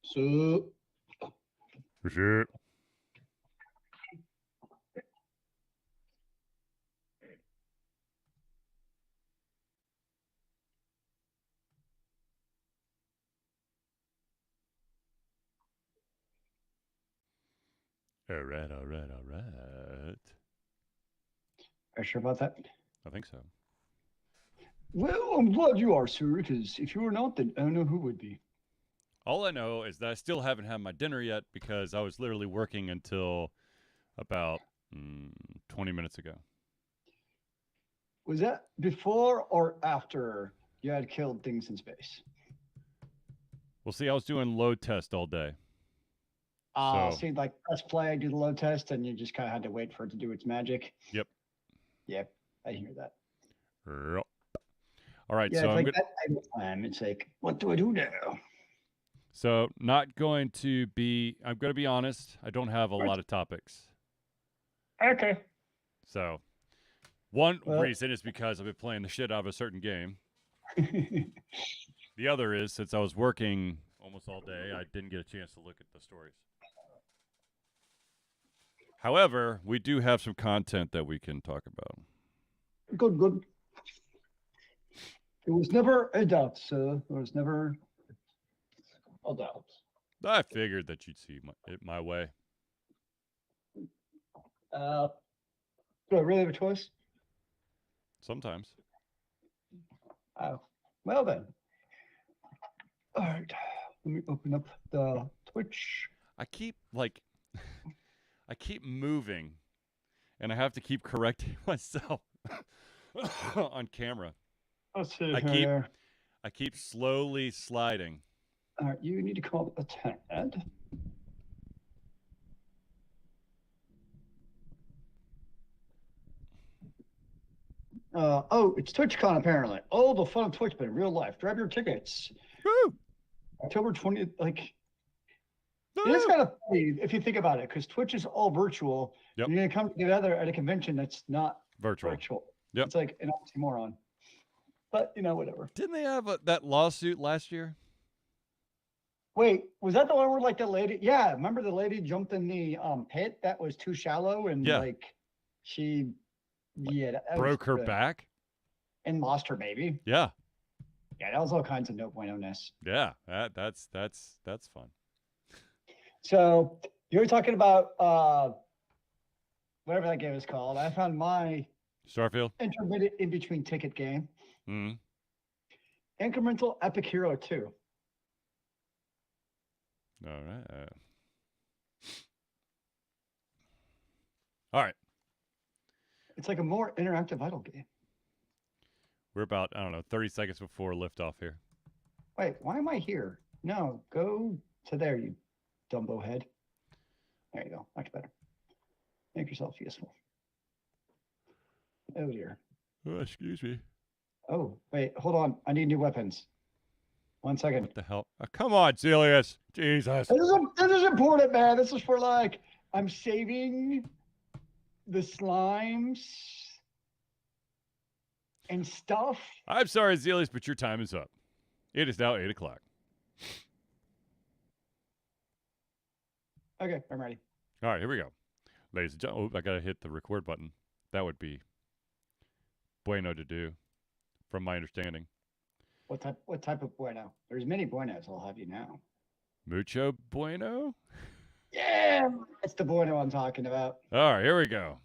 So, For sure. All right. are you sure about that? I think so. Well, I'm glad you are, sir, because if you were not, then I don't know who would be. All I know is that I still haven't had my dinner yet because I was literally working until about 20 minutes ago. Was that before or after you had killed things in space? Well, see, I was doing load test all day. See, like press play, do the load test, and you just kind of had to wait for it to do its magic. Yep. Yep, I hear that. Yep. All right, yeah, so it's like that idle time. It's like, what do I do now? So not going to be, I'm going to be honest, I don't have a lot of topics. Okay. So one reason is because I've been playing the shit out of a certain game. The other is, since I was working almost all day, I didn't get a chance to look at the stories. However, we do have some content that we can talk about. Good. It was never a doubt, sir. There was never a doubt. I figured that you'd see it my way. Do I really have a choice? Sometimes. Oh, well then. All right, let me open up the Twitch. I keep moving, and I have to keep correcting myself on camera. Let's see I keep slowly sliding. All right, you need to call a Tad. It's TwitchCon apparently. Oh, the fun of Twitch, but in real life. Grab your tickets. Woo! October 20th, like, it is kind of funny if you think about it, because Twitch is all virtual. Yep. And you're going to come together at a convention that's not virtual. Yep. It's like an oxymoron. But, whatever. Didn't they have that lawsuit last year? Wait, was that the one where, like, the lady? Yeah, remember the lady jumped in the pit that was too shallow and, like, she broke her back? And lost her baby? Yeah. Yeah, that was all kinds of no bueno-ness. Yeah, that's fun. So you were talking about whatever that game is called. I found my Starfield intermittent in between ticket game. Mm-hmm. Incremental Epic Hero 2. All right. All right. It's like a more interactive idle game. We're about, 30 seconds before liftoff here. Wait, why am I here? No, go to there, you Dumbo head. There you go. Much better. Make yourself useful. Oh, dear. Oh, excuse me. Oh, wait, hold on. I need new weapons. 1 second. What the hell? Oh, come on, Zelius. Jesus. This is important, man. This is for, like, I'm saving the slimes and stuff. I'm sorry, Zelius, but your time is up. It is now 8 o'clock. Okay, I'm ready. All right, here we go. Ladies and gentlemen, I got to hit the record button. That would be bueno to do, from my understanding. What type of bueno? There's many buenos, I'll have you know. Mucho bueno? Yeah, that's the bueno I'm talking about. All right, here we go.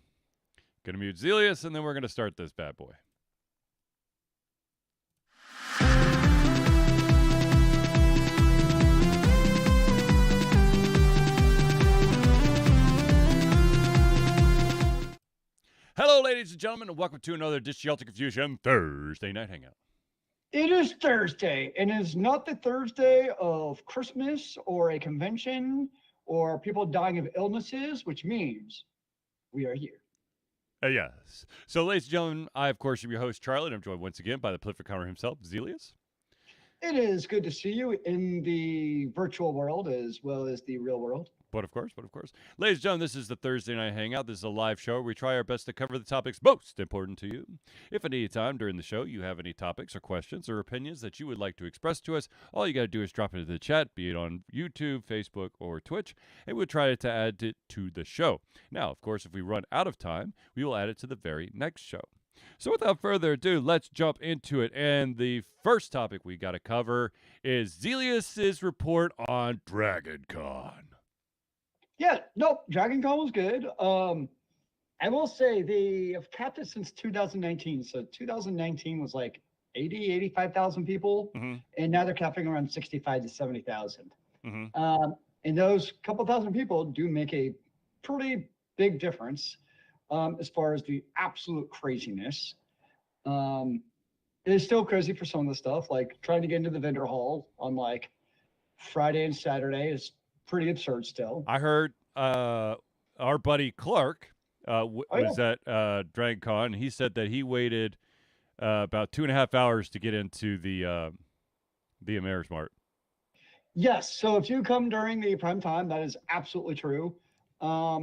Gonna mute Zelius, and then we're gonna start this bad boy. Hello, ladies and gentlemen, and welcome to another Dish Shelter Confusion Thursday night hangout. It is Thursday, and it is not the Thursday of Christmas or a convention or people dying of illnesses, which means we are here. Yes. So, ladies and gentlemen, I, of course, am your host, Charlie, and I'm joined once again by the prolific comer himself, Zelius. It is good to see you in the virtual world as well as the real world. But of course. Ladies and gentlemen, this is the Thursday Night Hangout. This is a live show where we try our best to cover the topics most important to you. If at any time during the show you have any topics or questions or opinions that you would like to express to us, all you got to do is drop it into the chat, be it on YouTube, Facebook, or Twitch, and we'll try to add it to the show. Now, of course, if we run out of time, we will add it to the very next show. So without further ado, let's jump into it. And the first topic we got to cover is Zelius's report on DragonCon. Yeah, nope, Dragon Con was good. I will say they have capped it since 2019. So 2019 was like 85,000 people, and now they're capping around 65 to 70,000. And those couple thousand people do make a pretty big difference as far as the absolute craziness. It is still crazy for some of the stuff, like trying to get into the vendor hall on like Friday and Saturday is pretty absurd still. I heard our buddy Clark was at DragonCon. He said that he waited about 2.5 hours to get into the Ameris Mart. Yes, so if you come during the prime time, that is absolutely true. I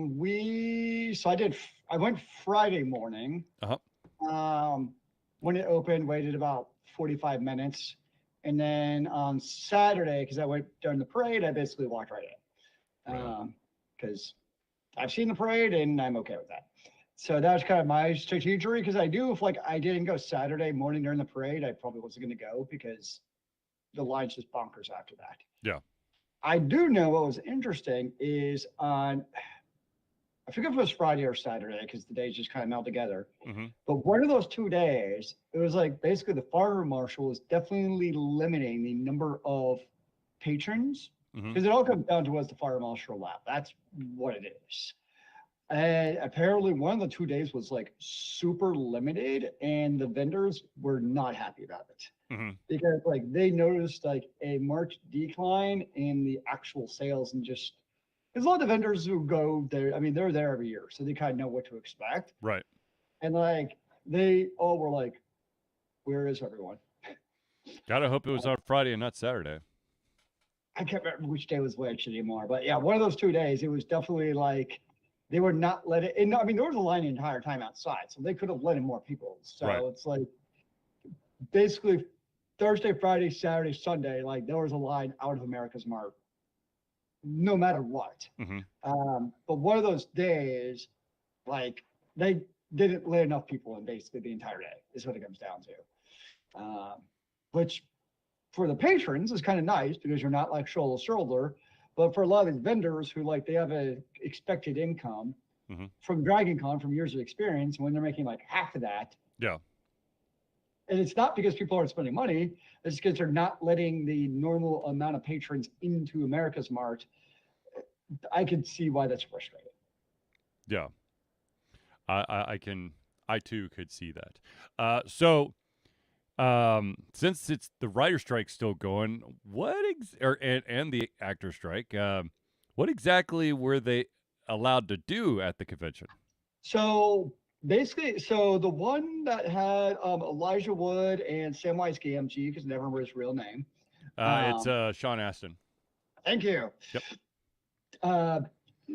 went Friday morning. When it opened, waited about 45 minutes. And then on Saturday, because I went during the parade, I basically walked right in. Because I've seen the parade and I'm okay with that. So that was kind of my strategy, because I knew if like I didn't go Saturday morning during the parade, I probably wasn't going to go because the line's just bonkers after that. Yeah. I do know what was interesting is on, I forget if it was Friday or Saturday because the days just kind of meld together. But one of those 2 days, it was like basically the fire marshal is definitely limiting the number of patrons because it all comes down to what's the fire marshal allowed. That's what it is. And apparently one of the 2 days was like super limited and the vendors were not happy about it because like they noticed like a marked decline in the actual sales and just because a lot of the vendors who go there, I mean, they're there every year, so they kind of know what to expect. Right. And like they all were like, where is everyone? Gotta hope it was on Friday and not Saturday. I can't remember which day was which anymore, but yeah, one of those 2 days, it was definitely like they were not letting. And I mean, there was a line the entire time outside, so they could have let in more people. So it's like basically Thursday, Friday, Saturday, Sunday, like there was a line out of America's Mart, no matter what. But one of those days, like they didn't let enough people in basically the entire day is what it comes down to. Which for the patrons is kind of nice because you're not like shoulder to shoulder. But for a lot of these vendors who like they have a expected income from DragonCon from years of experience, when they're making like half of that. Yeah. And it's not because people aren't spending money, it's because they're not letting the normal amount of patrons into America's Mart. I could see why that's frustrating. Yeah. I too could see that. So since it's the writer strike still going, and the actor strike, what exactly were they allowed to do at the convention? So basically, the one that had Elijah Wood and Samwise Gamgee, because I never remember his real name. It's Sean Astin. Thank you. Yep.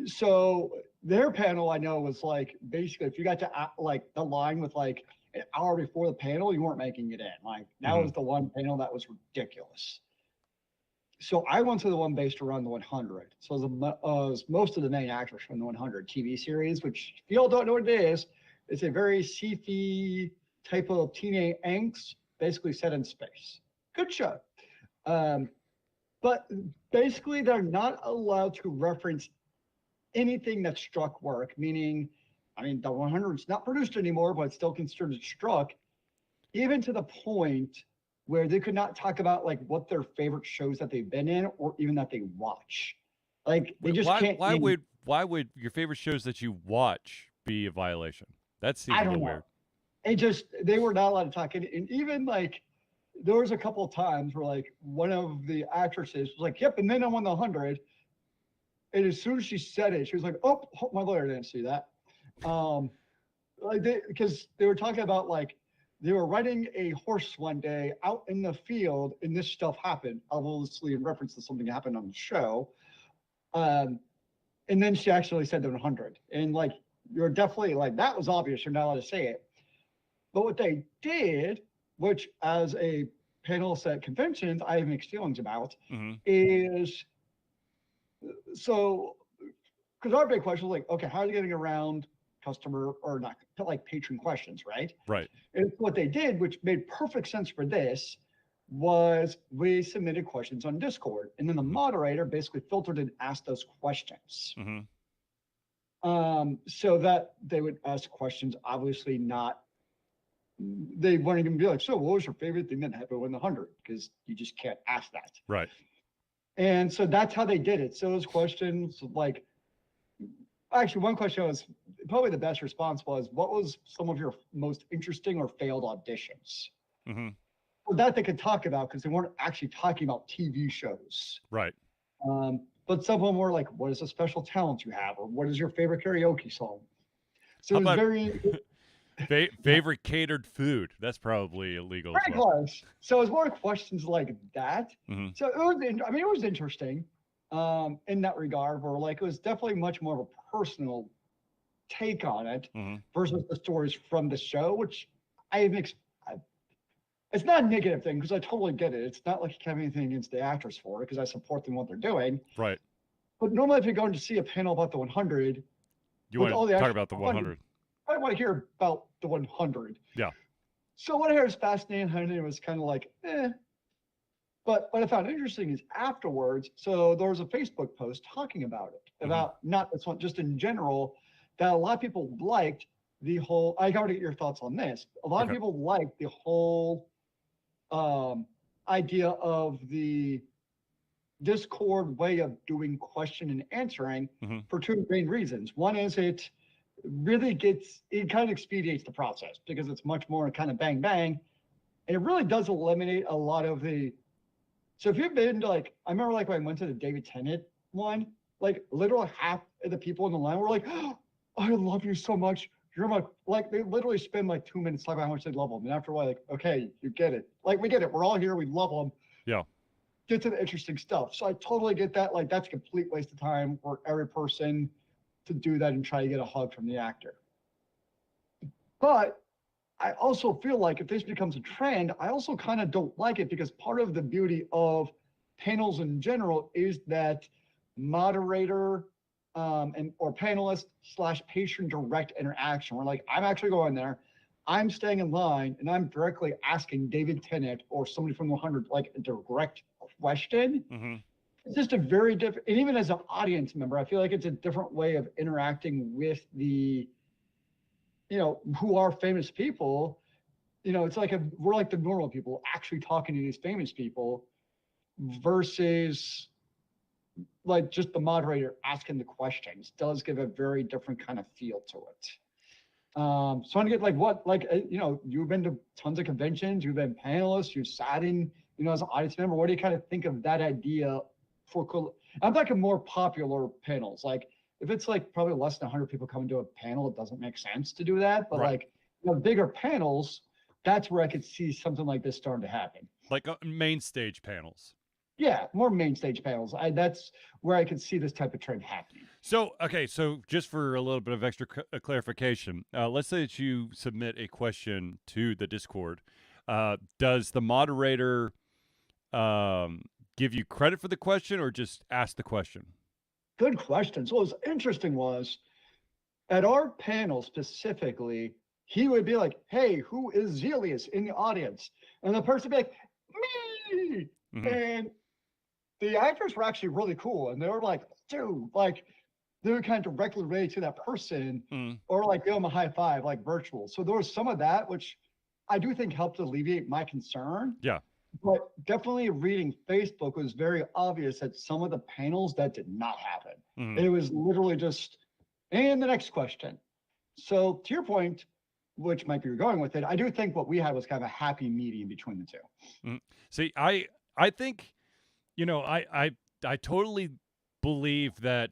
So their panel, I know, was like basically if you got to like the line with like an hour before the panel, you weren't making it in. Like that was the one panel that was ridiculous. So I went to the one based around the 100. So it was most of the main actors from the 100 TV series, which if you all don't know what it is, it's a very sci-fi type of teenage angst, basically set in space. Good show. But basically, they're not allowed to reference anything that struck work, meaning, I mean, the 100 is not produced anymore, but it's still considered struck, even to the point where they could not talk about like what their favorite shows that they've been in or even that they watch. Like they just can't. Why would your favorite shows that you watch be a violation? That seems I a don't little know. weird. They were not allowed to talk. And even like, there was a couple of times where like one of the actresses was like, "Yep," and then I won the 100. And as soon as she said it, she was like, "Oh, hope my lawyer didn't see that." Um, like because they were talking about like they were riding a horse one day out in the field, and this stuff happened, obviously in reference to something that happened on the show. Um, and then she actually said the 100, and like you're definitely like that was obvious. You're not allowed to say it. But what they did, which as a panelist at conventions, I have mixed feelings about, Mm-hmm. is so because our big question was like, okay, how are you getting around customer or not like patron questions, right? Right. And what they did, which made perfect sense for this, was we submitted questions on Discord, and then the Mm-hmm. moderator basically filtered and asked those questions. Mm-hmm. So that they would ask questions, obviously not. They weren't even be like, "So, what was your favorite thing that happened when the 100?" Because you just can't ask that. Right. And so that's how they did it. So those questions, like, actually, one question was probably the best response was, "What was some of your most interesting or failed auditions?" Mm-hmm. Well, that they could talk about because they weren't actually talking about TV shows. Right. But some of them were like, "What is a special talent you have?" or "What is your favorite karaoke song?" So How it was about very favorite catered food? That's probably illegal as pretty well. close. So it was more questions like that. Mm-hmm. So it was, I mean, it was interesting in that regard, where like it was definitely much more of a personal take on it Mm-hmm. versus the stories from the show, which I have it's not a negative thing because I totally get it. It's not like you have anything against the actors for it because I support them what they're doing. Right. But normally, if you're going to see a panel about the 100 You with want all to the talk actual about the 100? I want to hear about the 100. Yeah. So what I heard is fascinating. And it was kind of like, eh. But what I found interesting is afterwards, so there was a Facebook post talking about it, about not this one, just in general, that a lot of people liked the whole. I got to get your thoughts on this. A lot of people liked the whole idea of the Discord way of doing question and answering for two main reasons. One is it kind of expedites the process because it's much more kind of bang bang, and it really does eliminate a lot of the. So if you've been to like, I remember like when I went to the David Tennant one, like literally half of the people in the line were like, "Oh, I love you so much. You're my," like they literally spend like 2 minutes talking about how much they love them. And after a while, like, okay, you get it. Like we get it. We're all here. We love them. Yeah. Get to the interesting stuff. So I totally get that. Like that's a complete waste of time for every person to do that and try to get a hug from the actor. But I also feel like if this becomes a trend, I also kind of don't like it because part of the beauty of panels in general is that moderator and or panelist slash patron direct interaction. We're like, I'm actually going there, I'm staying in line, and I'm directly asking David Tennant or somebody from the 100 like a direct question. Mm-hmm. It's just a very different, and even as an audience member, I feel like it's a different way of interacting with the who are famous people. It's like we're like the normal people actually talking to these famous people versus like just the moderator asking the questions does give a very different kind of feel to it. So I want to get like you've been to tons of conventions, you've been panelists, you've sat in, as an audience member. What do you kind of think of that idea for? I'm talking more popular panels. Like if it's like probably less than 100 people coming to a panel, it doesn't make sense to do that. But like bigger panels, that's where I could see something like this starting to happen. Like main stage panels. Yeah, more main stage panels. That's where I could see this type of trend happening. So, okay, so just for a little bit of extra clarification, let's say that you submit a question to the Discord. Does the moderator give you credit for the question or just ask the question? Good question. So what was interesting was at our panel specifically, he would be like, "Hey, who is Zelius in the audience?" And the person would be like, "Me." Mm-hmm. And the actors were actually really cool. And they were like, "Dude," like they were kind of directly related to that person or like give them a high five, like virtual. So there was some of that, which I do think helped alleviate my concern. Yeah. But definitely reading Facebook was very obvious that some of the panels that did not happen. It was literally just, and the next question. So to your point, which might be you're going with it, I do think what we had was kind of a happy medium between the two. Mm. See, I think, I totally believe that.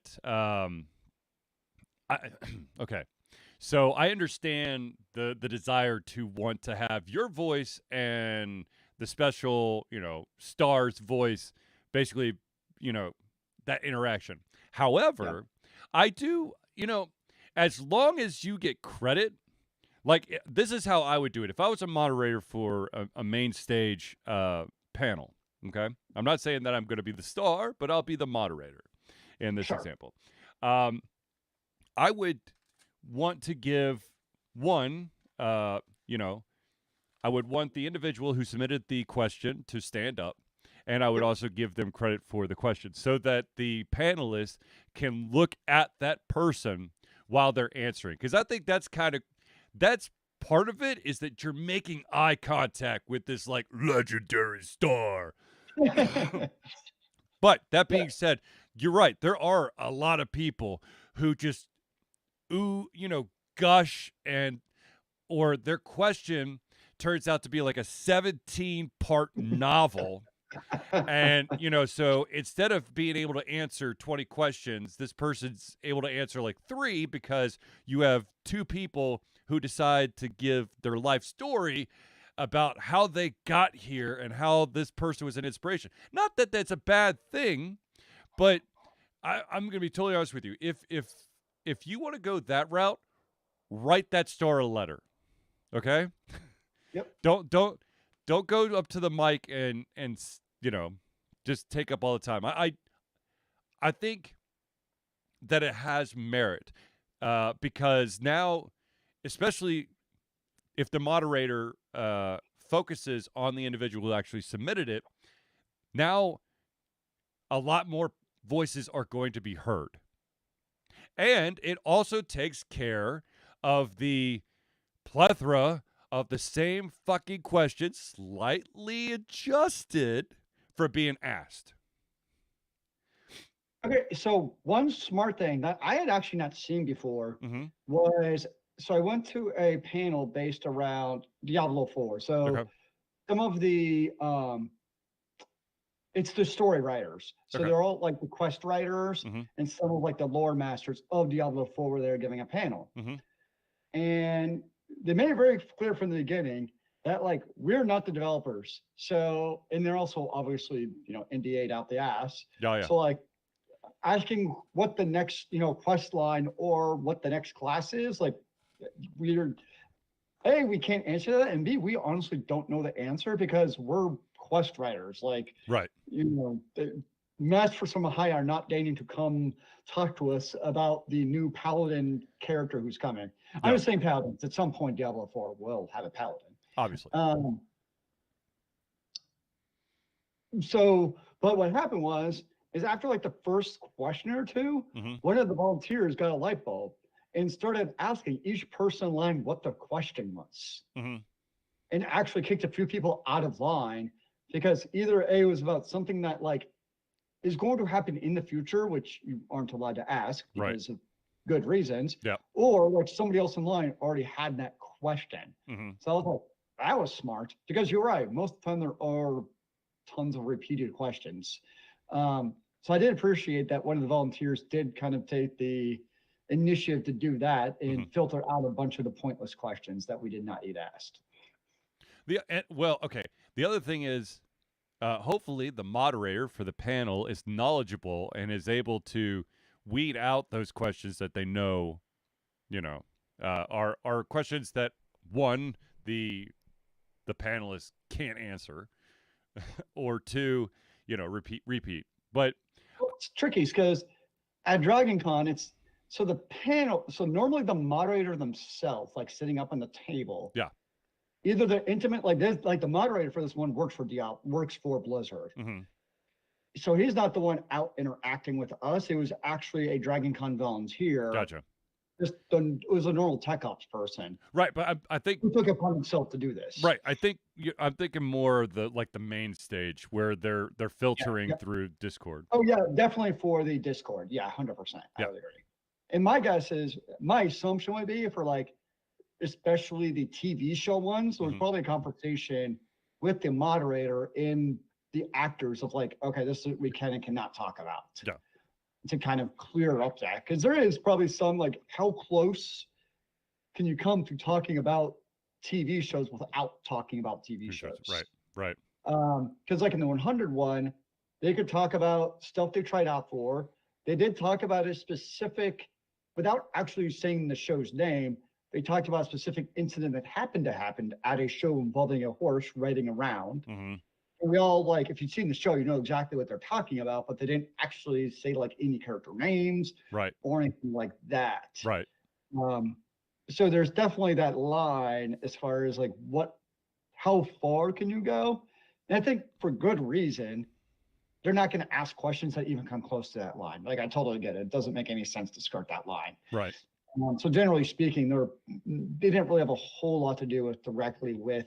I, okay, so I understand the desire to want to have your voice and the special, star's voice, basically, you know, that interaction. Yeah. However, I do, as long as you get credit, like this is how I would do it. If I was a moderator for a main stage panel, okay, I'm not saying that I'm going to be the star, but I'll be the moderator in this Sure. example. Um, I would want to give one, uh, you know, I would want the individual who submitted the question to stand up, and I would Yep. also give them credit for the question so that the panelists can look at that person while they're answering. Because I think that's part of it is that you're making eye contact with this like legendary star. But that Yeah. being said, you're right. There are a lot of people who just gush and or their question turns out to be like a 17-part novel. And, so instead of being able to answer 20 questions, this person's able to answer like 3 because you have 2 people who decide to give their life story about how they got here and how this person was an inspiration. Not that that's a bad thing, but I'm going to be totally honest with you. If you want to go that route, write that star a letter. Okay? Yep. Don't go up to the mic and just take up all the time. I think that it has merit because now, especially if the moderator focuses on the individual who actually submitted it, now a lot more voices are going to be heard, and it also takes care of the plethora of the same fucking questions, slightly adjusted for being asked. Okay, so one smart thing that I had actually not seen before Mm-hmm. was so I went to a panel based around Diablo 4. So Okay. some of the it's the story writers. So Okay. they're all like the quest writers Mm-hmm. and some of like the lore masters of Diablo 4 were there giving a panel. Mm-hmm. And they made it very clear from the beginning that like we're not the developers. So and they're also obviously, NDA'd out the ass. Yeah. Yeah. So like asking what the next, quest line or what the next class is, like we're A, we can't answer that, and B, we honestly don't know the answer because we're quest writers. Like, Right. the Master for some high are not deigning to come talk to us about the new paladin character who's coming. I'm Yeah. just saying paladins. At some point, Diablo 4 will have a paladin. Obviously. Um, so, but what happened is after like the first question or two, Mm-hmm. one of the volunteers got a light bulb and started asking each person in line what the question was, Mm-hmm. and actually kicked a few people out of line because either A, it was about something that like is going to happen in the future, which you aren't allowed to ask Right. because of good reasons, Yeah. or like somebody else in line already had that question. Mm-hmm. So I was like, that was smart because you're right. Most of the time there are tons of repeated questions. So I did appreciate that one of the volunteers did kind of take the initiative to do that and Mm-hmm. filter out a bunch of the pointless questions that we did not need asked. Okay. The other thing is, hopefully, the moderator for the panel is knowledgeable and is able to weed out those questions that they know, are questions that one the panelists can't answer, or two, repeat. But Well, it's tricky because at Dragon Con, it's so the panel, so normally the moderator themselves, like sitting up on the table, yeah. either they're intimate, like this, like the moderator for this one works for Diablo, works for Blizzard. Mm-hmm. So he's not the one out interacting with us. It was actually a Dragon Con volunteer. Gotcha. It was a normal tech ops person Right, but I think who took it upon himself to do this. right. I'm thinking more of the main stage where they're Yeah, filtering yeah. through Discord. Oh yeah, definitely for the Discord. Yeah, 100%. I Yeah. would agree. And my assumption would be for like, especially the TV show ones, there was probably a conversation with the moderator and the actors of like, okay, this is what we can and cannot talk about. Yeah. To kind of clear up that. Because there is probably some like, how close can you come to talking about TV shows without talking about TV shows? Right. Because like in the 100 one, they could talk about stuff they tried out for. They did talk about a specific, without actually saying the show's name, they talked about a specific incident that happened at a show involving a horse riding around. Mm-hmm. And we all like, if you've seen the show, you know exactly what they're talking about, but they didn't actually say like any character names, right, or anything like that. Right. So there's definitely that line as far as like how far can you go? And I think for good reason, they're not going to ask questions that even come close to that line. Like I totally get it. It doesn't make any sense to skirt that line. Right. So generally speaking, they didn't really have a whole lot to do directly with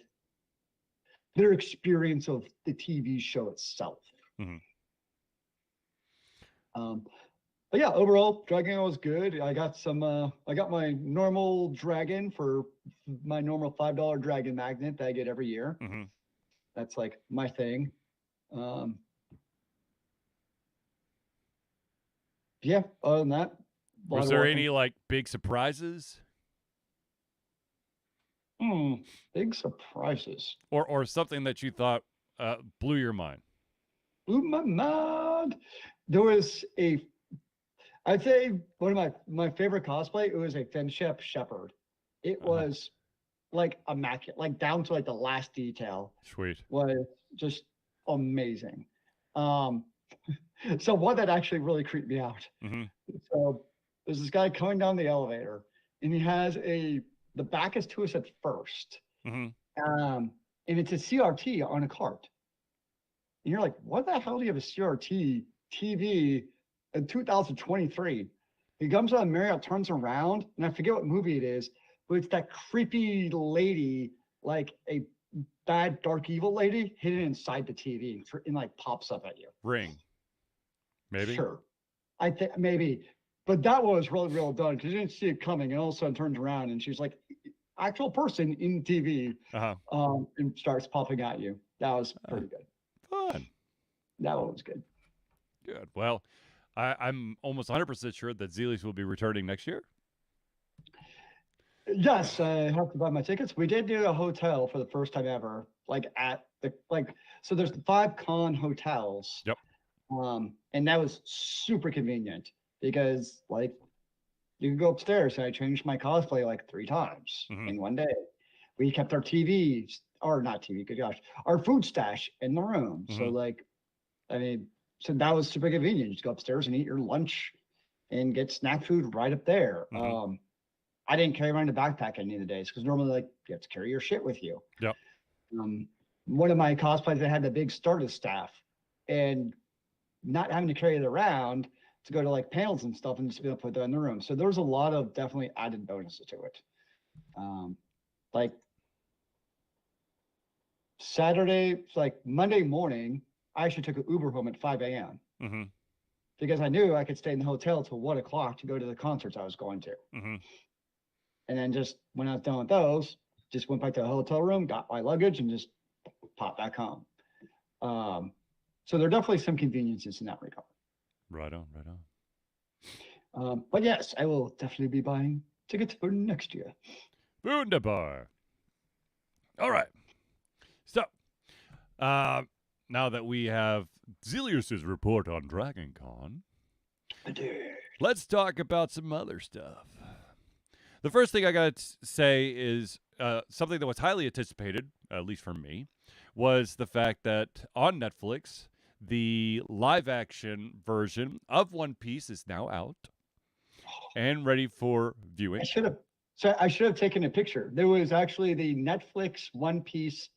their experience of the TV show itself. Mm-hmm. But yeah, overall, Dragon was good. I got my normal dragon for my normal $5 dragon magnet that I get every year. Mm-hmm. That's like my thing. Yeah, other than that. Was there any like big surprises? Big surprises. Or something that you thought blew your mind? Blew my mind. There was I'd say one of my favorite cosplay, it was a Finship Shepherd. It was like immaculate, like down to like the last detail. Sweet. Was just amazing. So one that actually really creeped me out. Mm-hmm. So there's this guy coming down the elevator, and he has the back is to us at first. Mm-hmm. And it's a CRT on a cart. And you're like, what the hell do you have a CRT TV in 2023? He comes on Marriott, turns around, and I forget what movie it is, but it's that creepy lady, like a bad dark evil lady hidden inside the TV and like pops up at you. Ring. Maybe. Sure. I think maybe. But that was really well done because you didn't see it coming, and all of a sudden turns around and she's like actual person in TV, and starts popping at you. That was pretty good. Fun. That one was good. Good. Well, I'm almost 100% sure that Zelius will be returning next year. Yes, I have to buy my tickets. We did do a hotel for the first time ever, so there's 5 con hotels. Yep. And that was super convenient because like you could go upstairs, and I changed my cosplay like 3 times in one day. We kept our TVs, or not TV, good gosh, our food stash in the room. So so that was super convenient. You just go upstairs and eat your lunch and get snack food right up there. I didn't carry around a backpack any of the days because normally like you have to carry your shit with you. Yep. One of my cosplays, I had the big starter staff, and not having to carry it around to go to like panels and stuff, and just be able to put that in the room. So there was a lot of definitely added bonuses to it. Like Saturday, like Monday morning, I actually took an Uber home at 5 a.m. Because I knew I could stay in the hotel till 1 o'clock to go to the concerts I was going to. And then just when I was done with those, just went back to the hotel room, got my luggage, and just popped back home. So there are definitely some conveniences in that regard. Right on. But yes, I will definitely be buying tickets for next year. Wunderbar. All right. So, now that we have Zelius's report on Dragon Con, let's talk about some other stuff. The first thing I got to say is something that was highly anticipated, at least for me, was the fact that on Netflix, the live-action version of One Piece is now out and ready for viewing. I should have taken a picture. There was actually the Netflix One Piece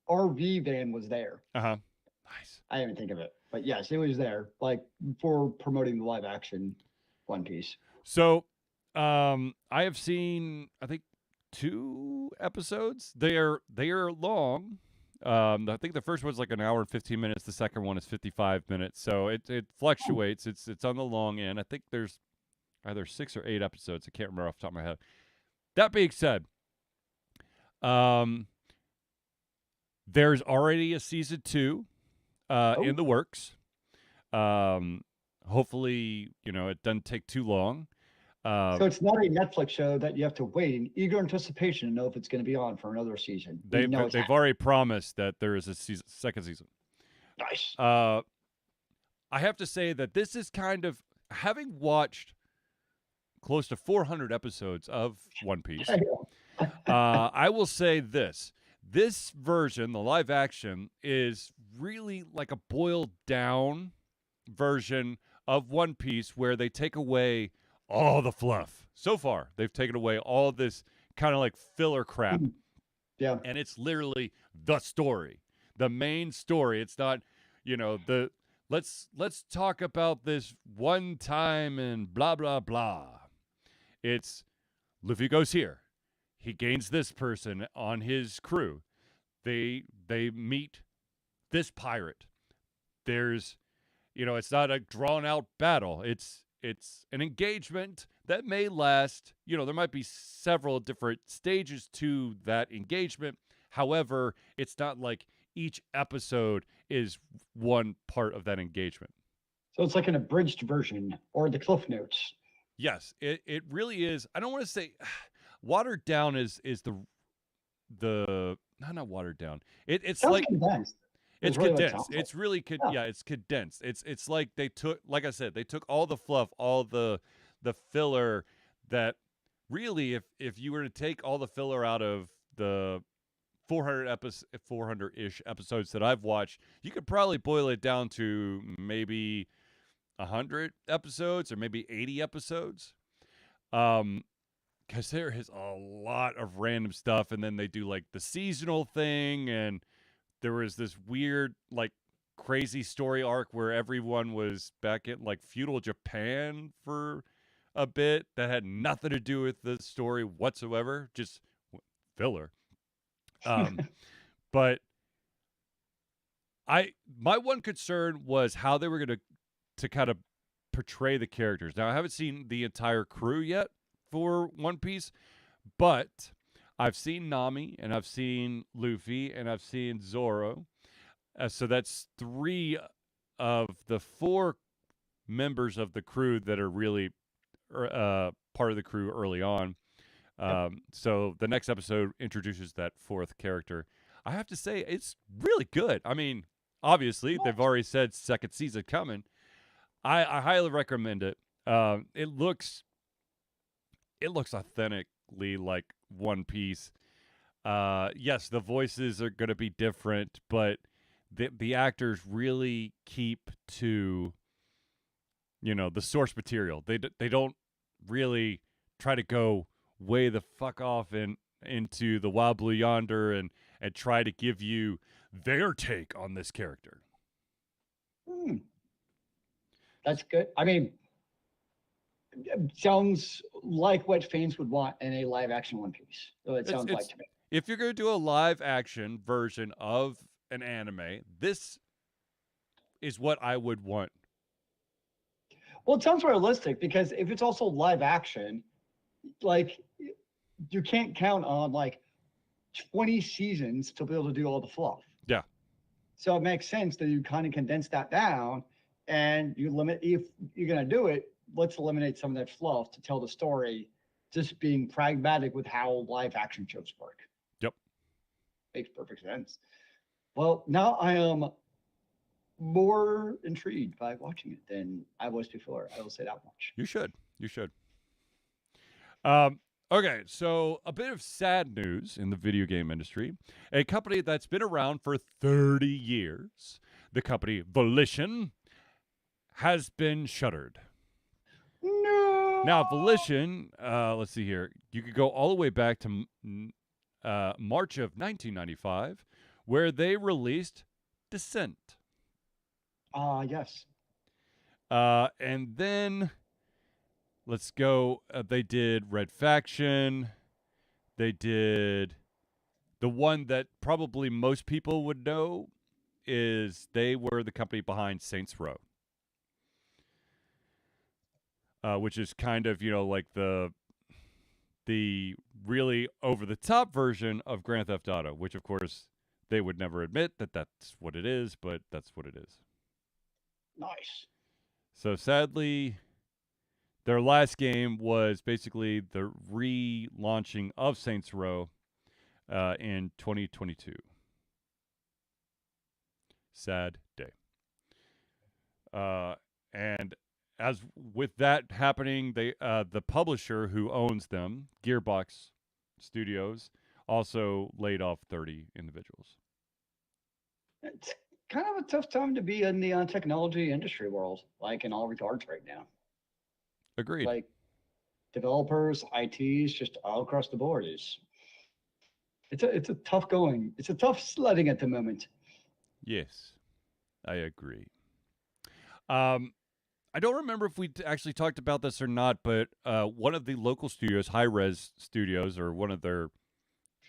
RV van was there. Nice. I didn't think of it, but yes, it was there, like for promoting the live-action One Piece. So, I have seen, I think, 2 episodes. They are long. I think the first one's like an hour and 15 minutes. The second one is 55 minutes. So it fluctuates. It's on the long end. I think there's either 6 or 8 episodes. I can't remember off the top of my head. That being said, there's already a season 2 in the works. Hopefully, it doesn't take too long. So it's not a Netflix show that you have to wait in eager anticipation to know if it's going to be on for another season. They've already promised that there is a second season. Nice. I have to say that this is kind of, having watched close to 400 episodes of One Piece, I will say this. This version, the live action, is really like a boiled down version of One Piece where they take away all the fluff. So far, they've taken away all this kind of like filler crap. Yeah. And it's literally the story, the main story. It's not, the let's talk about this one time and blah, blah, blah. It's Luffy goes here. He gains this person on his crew. They meet this pirate. There's, it's not a drawn out battle. It's an engagement that may last, there might be several different stages to that engagement. However, it's not like each episode is one part of that engagement. So it's like an abridged version or the Cliff Notes. Yes, it really is. I don't want to say watered down is the not watered down. It's Sounds like condensed. it's really condensed. It's really it's condensed. It's like they took, like I said, they took all the fluff, all the filler that really, if you were to take all the filler out of the 400-ish episodes that I've watched, you could probably boil it down to maybe 100 episodes or maybe 80 episodes. Because there is a lot of random stuff, and then they do like the seasonal thing, and there was this weird, like, crazy story arc where everyone was back in like feudal Japan for a bit that had nothing to do with the story whatsoever, just filler. But my one concern was how they were going to kind of portray the characters. Now, I haven't seen the entire crew yet for One Piece, but I've seen Nami, and I've seen Luffy, and I've seen Zoro. So that's 3 of the 4 members of the crew that are really part of the crew early on. So the next episode introduces that 4th character. I have to say, it's really good. I mean, obviously, they've already said second season coming. I highly recommend it. It looks authentically like One Piece. Yes, the voices are going to be different, but the actors really keep to, the source material. They don't really try to go way the fuck off into the wild blue yonder and try to give you their take on this character. That's good. I mean, sounds like what fans would want in a live action One Piece. So it sounds like to me. If you're going to do a live action version of an anime, this is what I would want. Well, it sounds realistic because if it's also live action, like, you can't count on like 20 seasons to be able to do all the fluff. Yeah. So it makes sense that you kind of condense that down, and you limit, if you're going to do it, let's eliminate some of that fluff to tell the story, just being pragmatic with how live action shows work. Yep. Makes perfect sense. Well, now I am more intrigued by watching it than I was before. I will say that much. You should. Okay, so a bit of sad news in the video game industry. A company that's been around for 30 years, the company Volition, has been shuttered. No. Now, Volition, let's see here. You could go all the way back to March of 1995, where they released Descent. Yes. And then let's go. They did Red Faction. They did the one that probably most people would know is they were the company behind Saints Row. which is kind of like the really over the top version of Grand Theft Auto, which of course they would never admit that that's what it is, but that's what it is. Nice. So sadly, their last game was basically the relaunching of Saints Row in 2022. Sad day. And as with that happening, the publisher who owns them, Gearbox Studios, also laid off 30 individuals. It's kind of a tough time to be in the technology industry world, like in all regards right now. Agreed. Like developers, ITs, just all across the board is. It's a tough going. It's a tough sledding at the moment. Yes, I agree. Um, I don't remember if we actually talked about this or not, but one of the local studios, High Res Studios, or one of their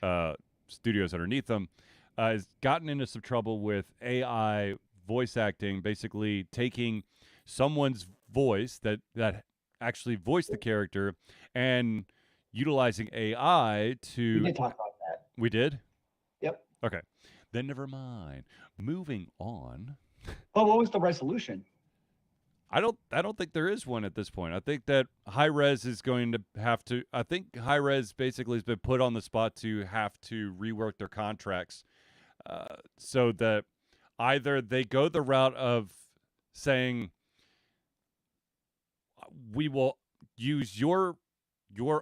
uh, studios underneath them, has gotten into some trouble with AI voice acting, basically taking someone's voice that actually voiced the character and utilizing AI We to. did talk about that. We did? Yep. Okay. Then never mind. Moving on. But what was the resolution? I don't think there is one at this point. I think that High Res is going to have to. I think High Res basically has been put on the spot to have to rework their contracts, so that either they go the route of saying we will use your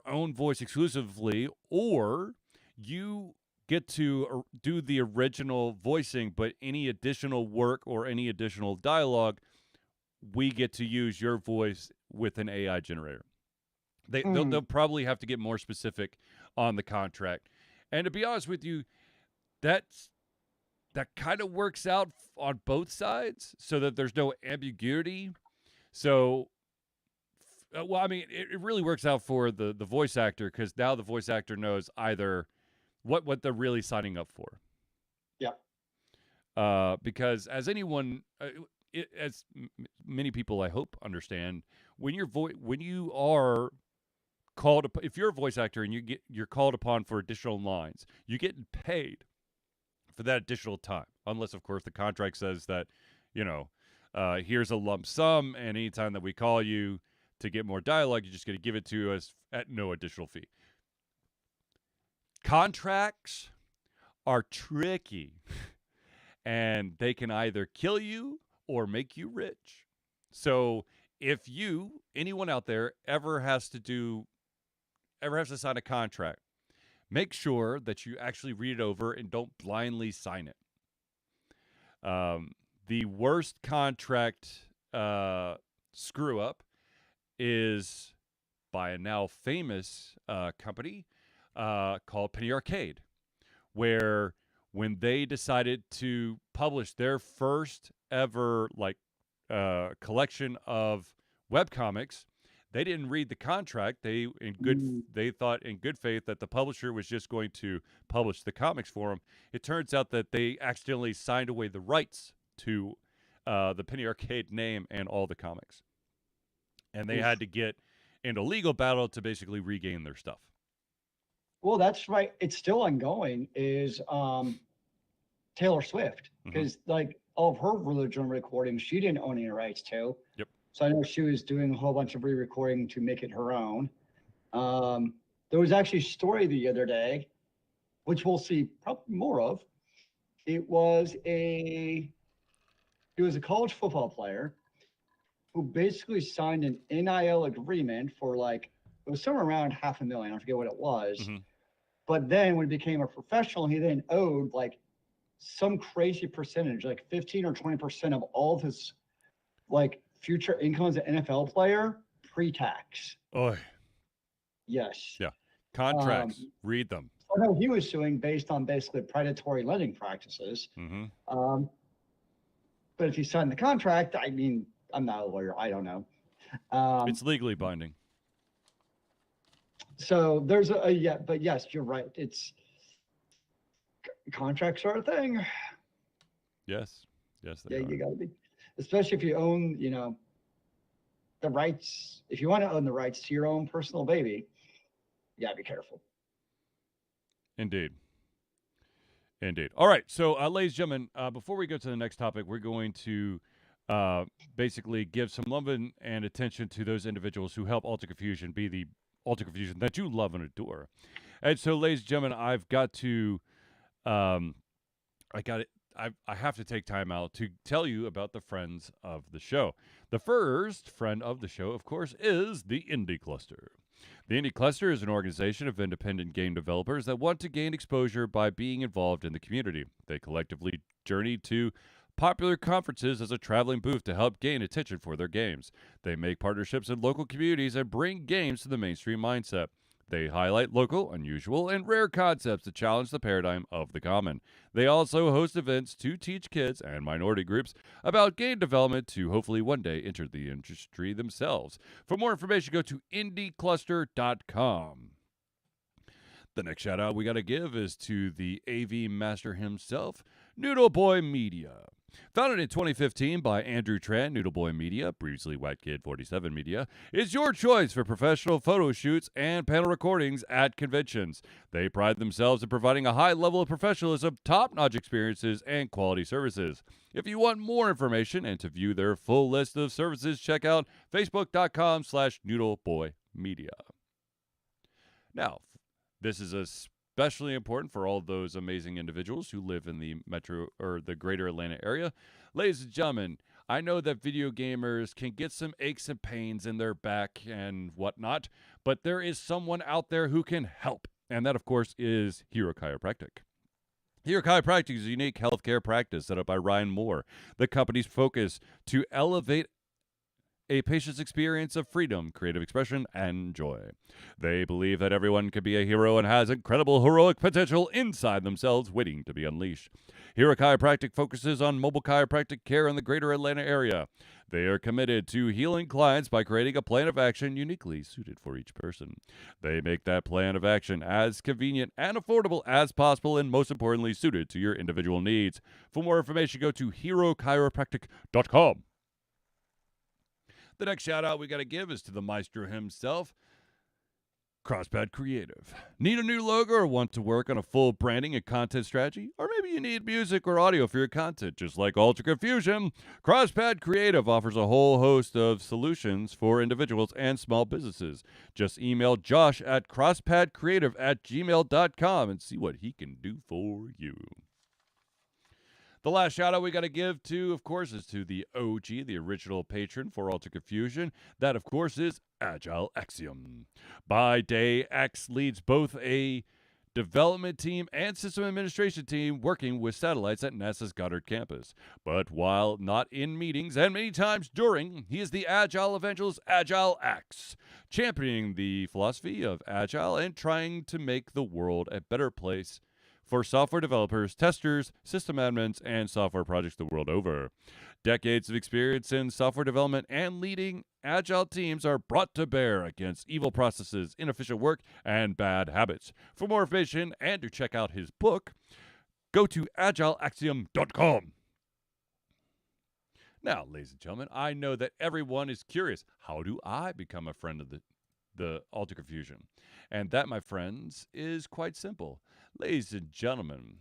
own voice exclusively, or you get to do the original voicing, but any additional work or any additional dialogue we get to use your voice with an AI generator. They'll probably have to get more specific on the contract. And to be honest with you, that kind of works out on both sides so that there's no ambiguity. So well, I mean, it really works out for the voice actor, because now the voice actor knows either what they're really signing up for. Yeah. Because as anyone as many people I hope understand, when you are called if you're a voice actor and you're called upon for additional lines, you get paid for that additional time, unless of course the contract says that here's a lump sum, and anytime that we call you to get more dialogue, you're just going to give it to us at no additional fee. Contracts are tricky, and they can either kill you or make you rich. So if anyone out there, ever has to sign a contract, make sure that you actually read it over and don't blindly sign it. The worst contract screw up is by a now famous company called Penny Arcade, where when they decided to publish their first ever collection of webcomics, they didn't read the contract. They thought in good faith that the publisher was just going to publish the comics for them. It turns out that they accidentally signed away the rights to the Penny Arcade name and all the comics, and they had to get into legal battle to basically regain their stuff. Well, that's right. It's still ongoing. Is Taylor Swift, because like all of her religion recordings, she didn't own any rights to. Yep. So I know she was doing a whole bunch of re-recording to make it her own. There was actually a story the other day, which we'll see probably more of. It was a college football player who basically signed an NIL agreement for it was somewhere around $500,000. I forget what it was. Mm-hmm. But then when he became a professional, he then owed some crazy percentage, like 15 or 20% of all of his future income as an NFL player pre-tax. Oh. Yes. Yeah. Contracts. Read them. I know he was suing based on basically predatory lending practices. Mm-hmm. But if you sign the contract, I mean, I'm not a lawyer. I don't know. It's legally binding. So there's but yes, you're right. It's contracts are a thing. Yes, they Yeah, are. you got to be, especially if you own, the rights, if you want to own the rights to your own personal baby, you gotta be careful. Indeed. Indeed. All right. So, ladies and gentlemen, before we go to the next topic, we're going to basically give some love and attention to those individuals who help Alter Confusion be the Alter Confusion that you love and adore. And so, ladies and gentlemen, I've got to, I have to take time out to tell you about the friends of the show. The first friend of the show, of course, is the Indie Cluster. The Indie Cluster is an organization of independent game developers that want to gain exposure by being involved in the community. They collectively journey to popular conferences as a traveling booth to help gain attention for their games. They make partnerships in local communities and bring games to the mainstream mindset. They highlight local, unusual, and rare concepts to challenge the paradigm of the common. They also host events to teach kids and minority groups about game development to hopefully one day enter the industry themselves. For more information, go to indiecluster.com. The next shout out we got to give is to the AV master himself, Noodle Boy Media. Founded in 2015 by Andrew Tran, Noodle Boy Media, previously White Kid 47 Media, is your choice for professional photo shoots and panel recordings at conventions. They pride themselves in providing a high level of professionalism, top-notch experiences, and quality services. If you want more information and to view their full list of services, check out facebook.com/noodleboymedia. Now, this is especially important for all those amazing individuals who live in the metro or the greater Atlanta area. Ladies and gentlemen, I know that video gamers can get some aches and pains in their back and whatnot, but there is someone out there who can help, and that, of course, is Hero Chiropractic. Hero Chiropractic is a unique healthcare practice set up by Ryan Moore. The company's focus to elevate a patient's experience of freedom, creative expression, and joy. They believe that everyone can be a hero and has incredible heroic potential inside themselves waiting to be unleashed. Hero Chiropractic focuses on mobile chiropractic care in the greater Atlanta area. They are committed to healing clients by creating a plan of action uniquely suited for each person. They make that plan of action as convenient and affordable as possible and, most importantly, suited to your individual needs. For more information, go to herochiropractic.com. The next shout out we got to give is to the maestro himself, Crosspad Creative. Need a new logo or want to work on a full branding and content strategy? Or maybe you need music or audio for your content, just like Alter Confusion. Crosspad Creative offers a whole host of solutions for individuals and small businesses. Just email Josh at crosspadcreative@gmail.com and see what he can do for you. The last shout out we got to give to, of course, is to the OG, the original patron for Alter Confusion. That, of course, is Agile Axiom. By day, X leads both a development team and system administration team working with satellites at NASA's Goddard campus. But while not in meetings and many times during, he is the Agile evangelist Agile X, championing the philosophy of Agile and trying to make the world a better place for software developers, testers, system admins, and software projects the world over. Decades of experience in software development and leading agile teams are brought to bear against evil processes, inefficient work, and bad habits. For more information and to check out his book, go to agileaxiom.com. Now, ladies and gentlemen, I know that everyone is curious. How do I become a friend of the Alter Confusion? And that, my friends, is quite simple. Ladies and gentlemen,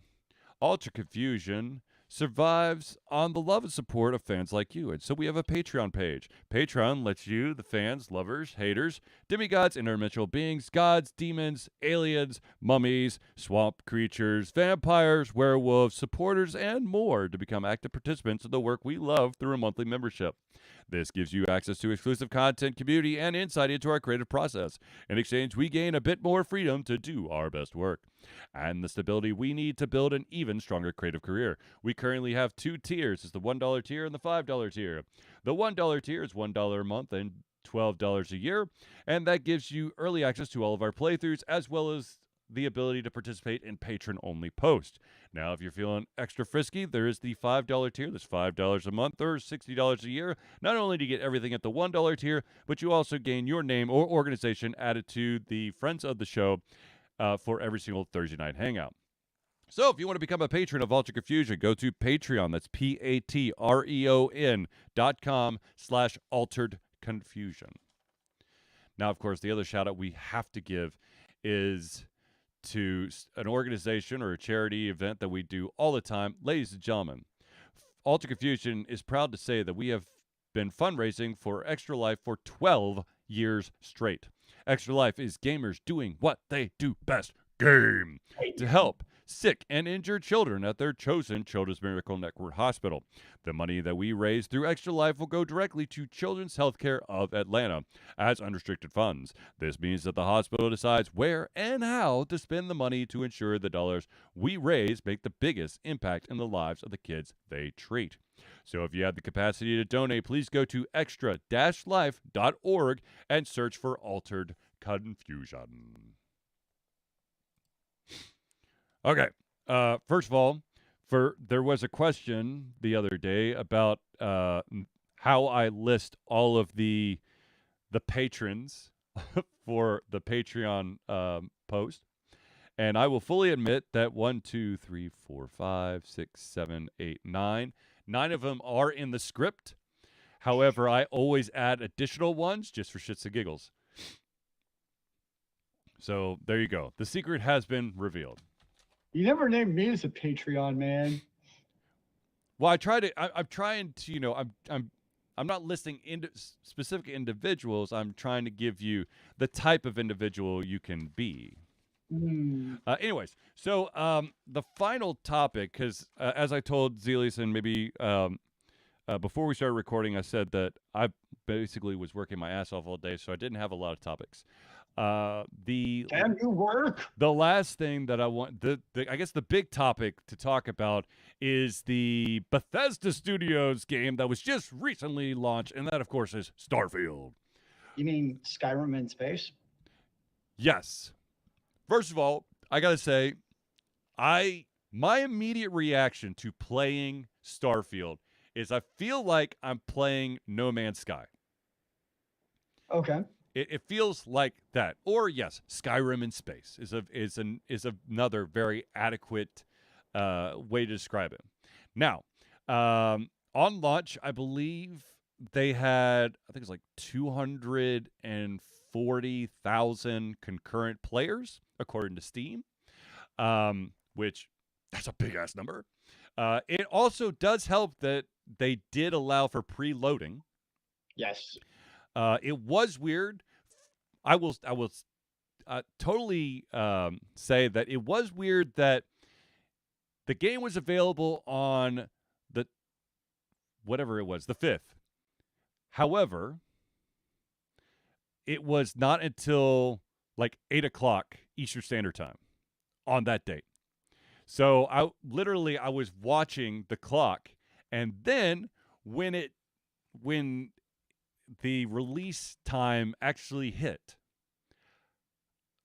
Alter Confusion survives on the love and support of fans like you. And so we have a Patreon page. Patreon lets you, the fans, lovers, haters, demigods, interdimensional beings, gods, demons, aliens, mummies, swamp creatures, vampires, werewolves, supporters, and more to become active participants in the work we love through a monthly membership. This gives you access to exclusive content, community, and insight into our creative process. In exchange, we gain a bit more freedom to do our best work and the stability we need to build an even stronger creative career. We currently have two tiers. It's the $1 tier and the $5 tier. The $1 tier is $1 a month and $12 a year, and that gives you early access to all of our playthroughs as well as the ability to participate in patron-only posts. Now, if you're feeling extra frisky, there is the $5 tier. That's $5 a month or $60 a year. Not only do you get everything at the $1 tier, but you also gain your name or organization added to the Friends of the Show for every single Thursday night hangout. So if you want to become a patron of Alter Confusion, go to Patreon. That's patreon.com/altered confusion. Now, of course, the other shout out we have to give is to an organization or a charity event that we do all the time. Ladies and gentlemen, Alter Confusion is proud to say that we have been fundraising for Extra Life for 12 years straight. Extra Life is gamers doing what they do best, game, to help sick and injured children at their chosen Children's Miracle Network hospital. The money that we raise through Extra Life will go directly to Children's Healthcare of Atlanta as unrestricted funds. This means that the hospital decides where and how to spend the money to ensure the dollars we raise make the biggest impact in the lives of the kids they treat. So if you have the capacity to donate, please go to extra-life.org and search for Altered Confusion. Okay. First of all, there was a question the other day about how I list all of the patrons for the Patreon post. And I will fully admit that 1, 2, 3, 4, 5, 6, 7, 8, 9. 9 of them are in the script. However, I always add additional ones just for shits and giggles. So there you go. The secret has been revealed. You never named me as a Patreon, man. Well, I'm trying to, I'm not listing specific individuals. I'm trying to give you the type of individual you can be. Anyways, so the final topic, because as I told Zelius and maybe before we started recording, I said that I basically was working my ass off all day, so I didn't have a lot of topics. Can you work? The last thing that I want, I guess the big topic to talk about is the Bethesda Studios game that was just recently launched, and that, of course, is Starfield. You mean Skyrim in space? Yes. First of all, I gotta say, my immediate reaction to playing Starfield is I feel like I'm playing No Man's Sky. Okay. It feels like that. Or yes, Skyrim in space is another very adequate way to describe it. Now, on launch, I believe they had, I think it's like 240,000 concurrent players, according to Steam, which that's a big-ass number. It also does help that they did allow for preloading. Yes. It was weird. I will totally say that it was weird that the game was available on the whatever it was, the 5th. However, it was not until like 8 o'clock Eastern Standard Time on that date. So I was watching the clock, and then when the release time actually hit,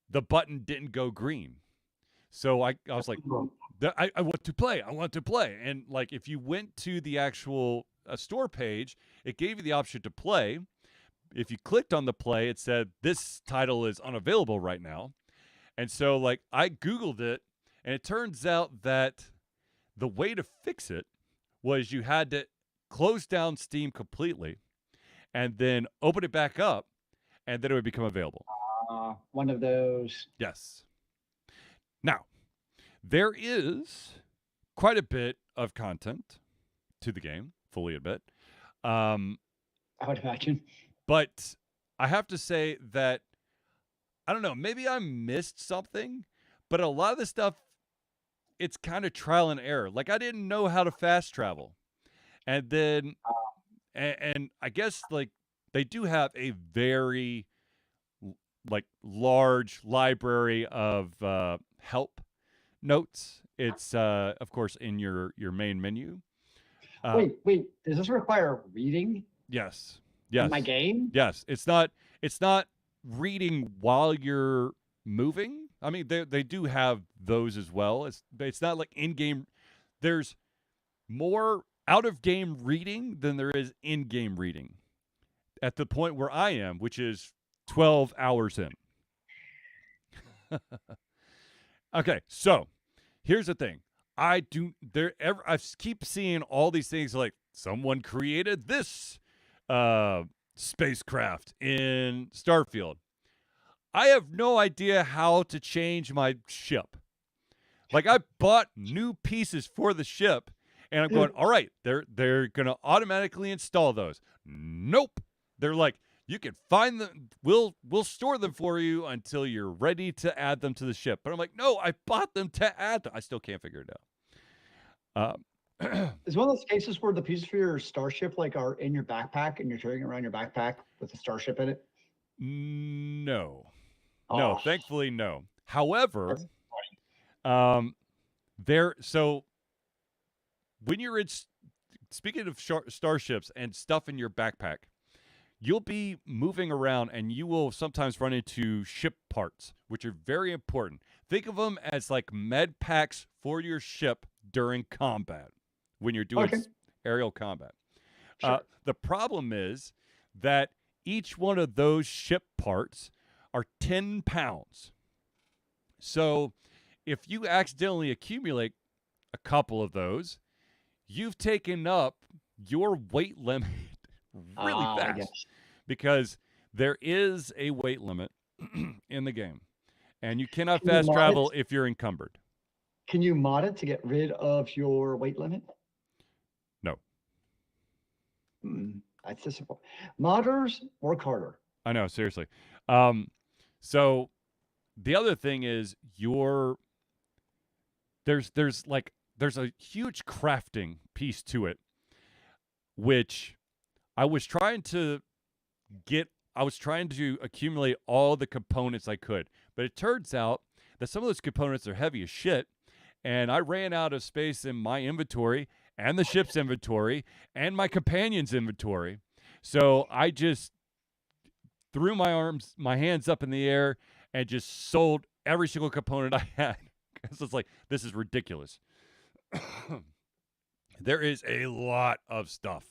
the button didn't go green. So I was like, I want to play. I want to play. And like, if you went to the actual store page, it gave you the option to play. If you clicked on the play, it said this title is unavailable right now. And so like, I Googled it, and it turns out that the way to fix it was you had to close down Steam completely and then open it back up, and then it would become available. One of those. Yes. Now, there is quite a bit of content to the game, fully admit. I would imagine. But I have to say that, I don't know, maybe I missed something, but a lot of the stuff, it's kind of trial and error. Like, I didn't know how to fast travel. And then, and I guess, like, they do have a very, like, large library of help notes. It's, of course, in your main menu. Wait, does this require reading? Yes. In my game? Yes. It's not reading while you're moving. I mean, they do have those as well. It's not like in-game. There's more out-of-game reading than there is in-game reading at the point where I am, which is 12 hours in. Okay, so here's the thing. I keep seeing all these things like someone created this spacecraft in Starfield. I have no idea how to change my ship. Like, I bought new pieces for the ship, and I'm going, all right, they're gonna automatically install those. Nope. They're like, you can find them. We'll store them for you until you're ready to add them to the ship. But I'm like, no, I bought them to add them. I still can't figure it out. Is one of those cases where the pieces for your starship like are in your backpack and you're carrying around your backpack with the starship in it? No. Oh, No, thankfully no. However, that's funny. so when you're in, speaking of starships and stuff in your backpack, you'll be moving around and you will sometimes run into ship parts, which are very important. Think of them as like med packs for your ship during combat when you're doing aerial combat. Sure. The problem is that each one of those ship parts are 10 pounds. So if you accidentally accumulate a couple of those, you've taken up your weight limit really fast, because there is a weight limit in the game, and you cannot fast travel if you're encumbered. Can you mod it to get rid of your weight limit? No. That's disappointing. Modders work harder. I know, seriously. So the other thing is there's a huge crafting piece to it, which I was trying to accumulate all the components I could, but it turns out that some of those components are heavy as shit, and I ran out of space in my inventory and the ship's inventory and my companion's inventory. So I just threw my hands up in the air and just sold every single component I had. Because it's like, this is ridiculous. There is a lot of stuff.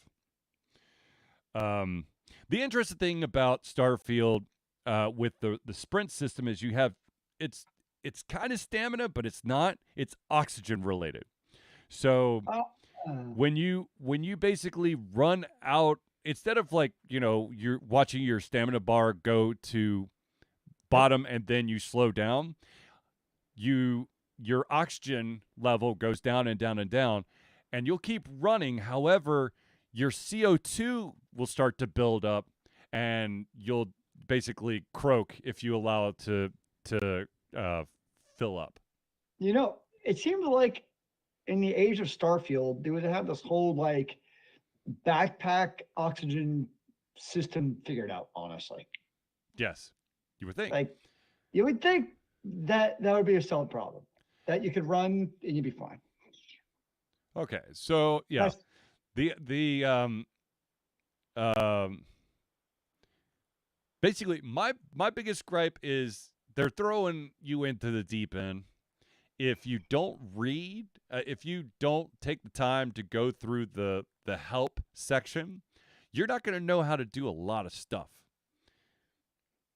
The interesting thing about Starfield with the sprint system is you have it's kind of stamina, but it's not. It's oxygen related. So when you basically run out, instead of like, you're watching your stamina bar go to bottom and then you slow down, your oxygen level goes down and down and down, and you'll keep running. However, your CO2 will start to build up, and you'll basically croak if you allow it to fill up. It seemed like in the age of Starfield, they would have this whole like backpack oxygen system figured out, honestly. Yes, you would think. Like, you would think that would be a solid problem, that you could run and you'd be fine. Okay, so yeah, basically my biggest gripe is they're throwing you into the deep end. If you don't read, if you don't take the time to go through the help section, you're not going to know how to do a lot of stuff.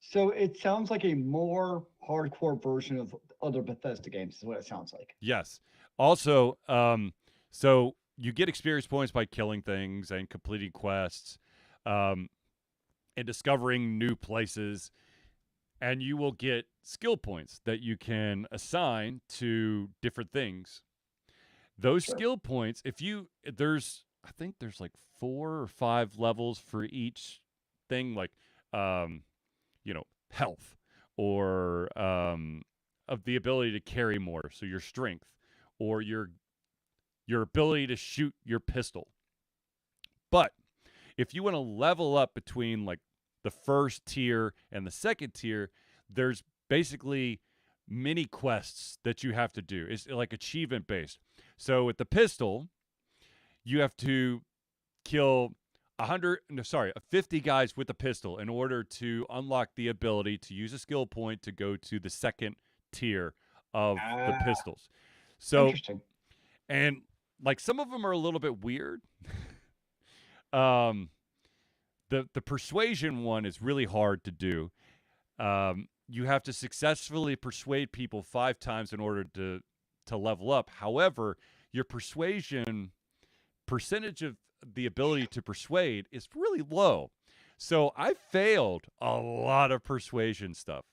So it sounds like a more hardcore version of other Bethesda games is what it sounds like. Yes. Also, so you get experience points by killing things and completing quests, and discovering new places, and you will get skill points that you can assign to different things. Those skill points, I think there's like 4 or 5 levels for each thing, like health, or of the ability to carry more, so your strength, or your ability to shoot your pistol. But if you want to level up between like the first tier and the second tier, there's basically mini quests that you have to do. It's like achievement based. So with the pistol, you have to kill 50 guys with a pistol in order to unlock the ability to use a skill point to go to the second tier of the pistols. So interesting. And like some of them are a little bit weird. The persuasion one is really hard to do. You have to successfully persuade people 5 times in order to level up. However, your persuasion percentage of the ability to persuade is really low. So I failed a lot of persuasion stuff.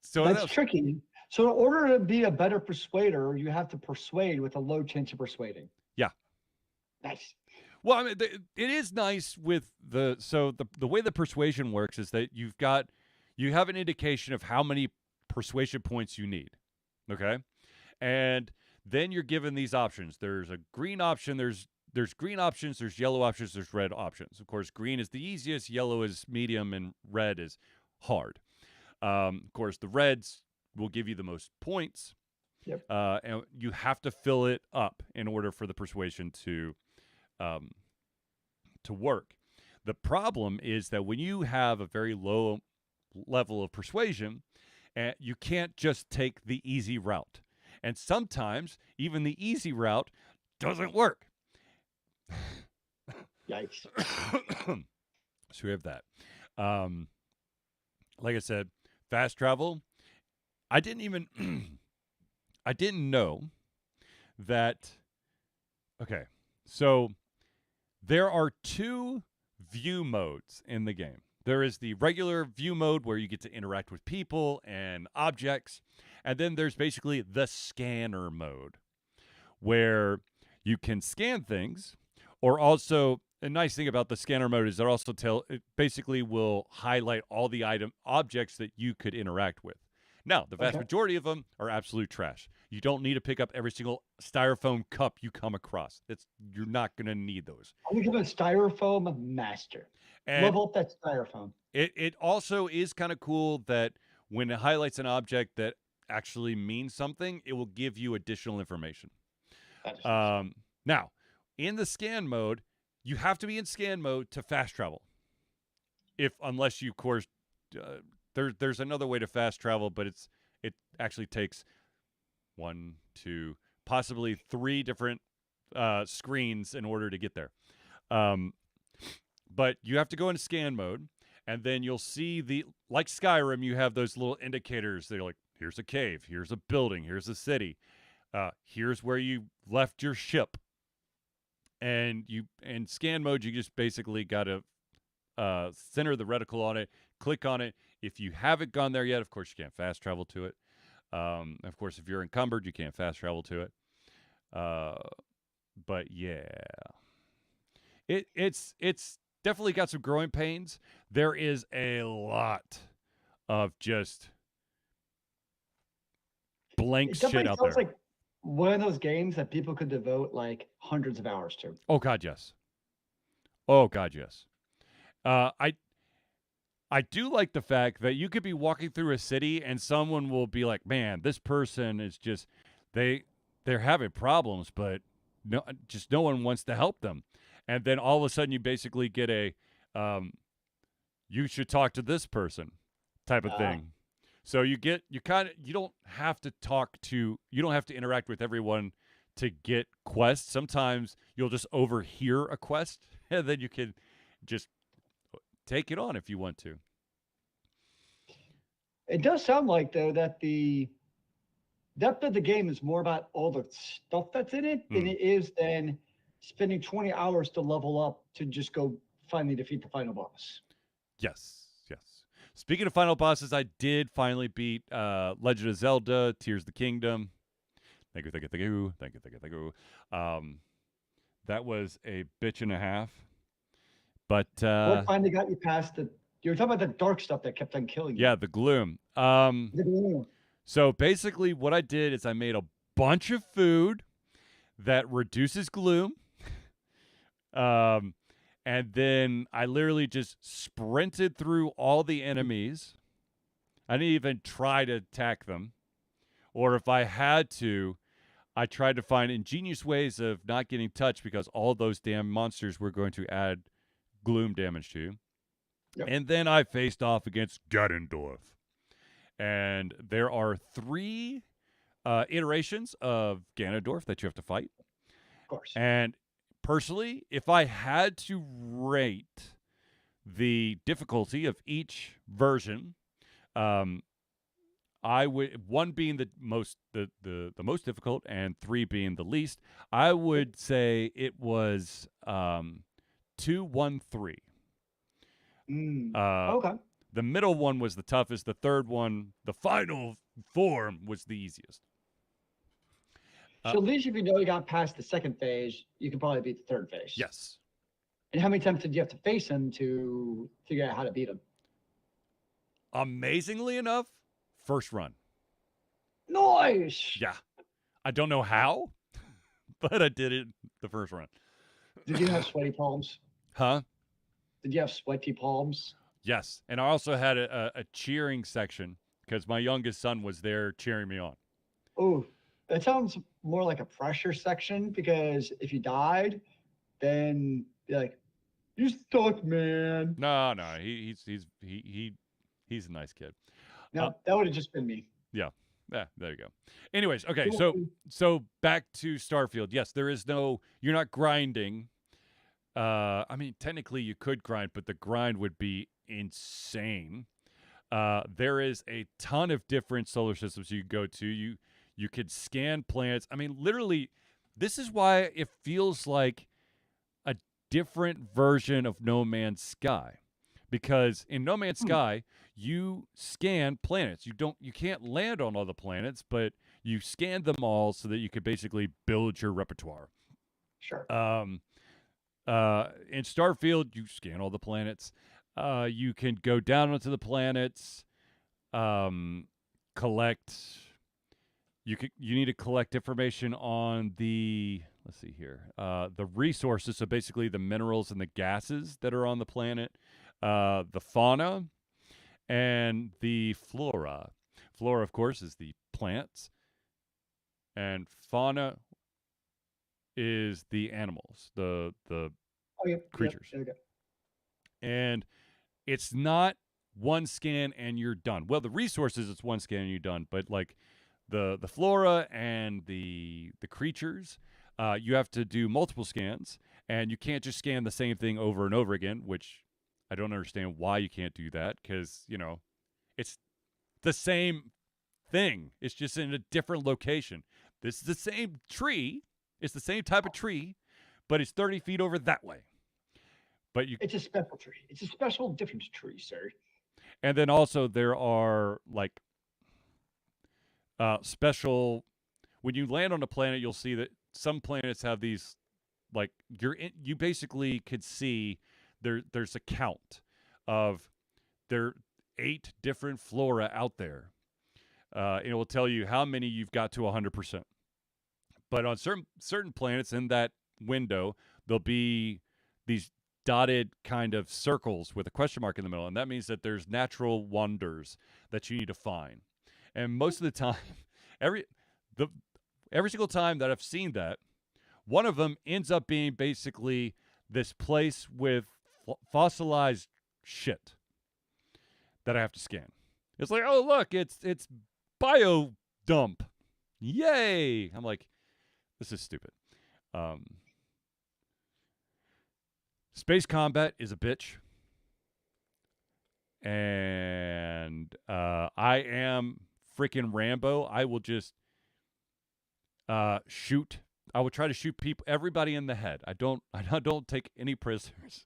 So that That's was, tricky. So in order to be a better persuader, you have to persuade with a low chance of persuading. yeah. Nice. Well, I mean, it is nice with the way the persuasion works is that you have an indication of how many persuasion points you need. Okay, and then you're given these options. There's a green option. There's green options. There's yellow options. There's red options. Of course, green is the easiest. Yellow is medium, and red is hard. Of course, the reds will give you the most points. Yep. And you have to fill it up in order for the persuasion um, to work. The problem is that when you have a very low level of persuasion, you can't just take the easy route. And sometimes even the easy route doesn't work. Yikes. So we have that. Like I said, fast travel. I didn't even I didn't know that. Okay, so there are two view modes in the game. There is the regular view mode where you get to interact with people and objects, and then there's basically the scanner mode where you can scan things, or also a nice thing about the scanner mode is it basically will highlight all the objects that you could interact with. Now, the vast majority of them are absolute trash. You don't need to pick up every single styrofoam cup you come across. You're not going to need those. I'm going to give a styrofoam master. And level up that styrofoam. It also is kind of cool that when it highlights an object that actually means something, it will give you additional information. Now, in the scan mode, you have to be in scan mode to fast travel. Unless you, of course, there's another way to fast travel, but it actually takes 1, 2, possibly 3 different screens in order to get there. But you have to go into scan mode, and then you'll see like Skyrim, you have those little indicators. They're like, here's a cave, here's a building, here's a city, here's where you left your ship. And in scan mode, you just basically got to center the reticle on it, click on it. If you haven't gone there yet, of course, you can't fast travel to it. Of course, if you're encumbered, you can't fast travel to it. But yeah, it's definitely got some growing pains. There is a lot of just blank shit out there. Like one of those games that people could devote like hundreds of hours to. Oh God, yes. Oh God, yes. I do like the fact that you could be walking through a city and someone will be like, "Man, this person is just they're having problems, but no one wants to help them." And then all of a sudden you basically get a you should talk to this person type of thing. So you don't have to interact with everyone to get quests. Sometimes you'll just overhear a quest and then you can just take it on if you want to. It does sound like, though, that the depth of the game is more about all the stuff that's in it than it is then spending 20 hours to level up to just go finally defeat the final boss. Yes. Speaking of final bosses, I did finally beat Legend of Zelda, Tears of the Kingdom. Thank you. That was a bitch and a half. But what finally got you past you were talking about the dark stuff that kept on killing you. Yeah, the gloom. The gloom. So basically what I did is I made a bunch of food that reduces gloom. And then I literally just sprinted through all the enemies. I didn't even try to attack them. Or if I had to, I tried to find ingenious ways of not getting touched because all those damn monsters were going to add gloom damage to you. Yep. And then I faced off against Ganondorf. And there are 3 iterations of Ganondorf that you have to fight. Of course. And personally, if I had to rate the difficulty of each version, I would 1 being the most difficult and 3 being the least. I would say it was 2, 1, 3. Okay. The middle one was the toughest. The third one, the final form, was the easiest. So at least if you know you got past the second phase, you can probably beat the third phase. Yes. And how many times did you have to face him to figure out how to beat him? Amazingly enough, first run. Nice. Yeah. I don't know how, but I did it the first run. Did you have sweaty palms? Huh? Did you have sweaty palms? Yes. And I also had a cheering section because my youngest son was there cheering me on. Oh, that sounds more like a pressure section because if you died, then you're like, you stuck, man. No, he's a nice kid. No, that would have just been me. Yeah. Yeah, there you go. Anyways, okay, so back to Starfield. Yes, there is no, you're not grinding. I mean, technically you could grind, but the grind would be insane. There is a ton of different solar systems you can go to. You could scan planets. I mean, literally, this is why it feels like a different version of No Man's Sky. Because in No Man's Sky, you scan planets. You can't land on all the planets, but you scan them all so that you could basically build your repertoire. Sure. In Starfield, you scan all the planets. You can go down onto the planets, collect. You need to collect information on the, let's see here, the resources. So basically, the minerals and the gases that are on the planet, the fauna, and the flora. Flora, of course, is the plants, and fauna is the animals, the creatures. Okay. And it's not one scan and you're done. Well, the resources, it's one scan and you're done. But like the flora and the creatures, you have to do multiple scans, and you can't just scan the same thing over and over again, which I don't understand why you can't do that, because, it's the same thing. It's just in a different location. This is the same tree. It's the same type of tree, but it's 30 feet over that way. But it's a special tree. It's a special, different tree, sir. And then also there are like special. When you land on a planet, you'll see that some planets have these, like you basically could see there's a count of there 8 different flora out there. And it will tell you how many you've got to 100%. But on certain planets in that window, there'll be these dotted kind of circles with a question mark in the middle, and that means that there's natural wonders that you need to find. And most of the time, every single time that I've seen that, one of them ends up being basically this place with fossilized shit that I have to scan. It's like, oh look, it's bio dump. Yay! I'm like, this is stupid. Space combat is a bitch. And I am freaking Rambo. I will just shoot. I will try to shoot everybody in the head. I don't take any prisoners.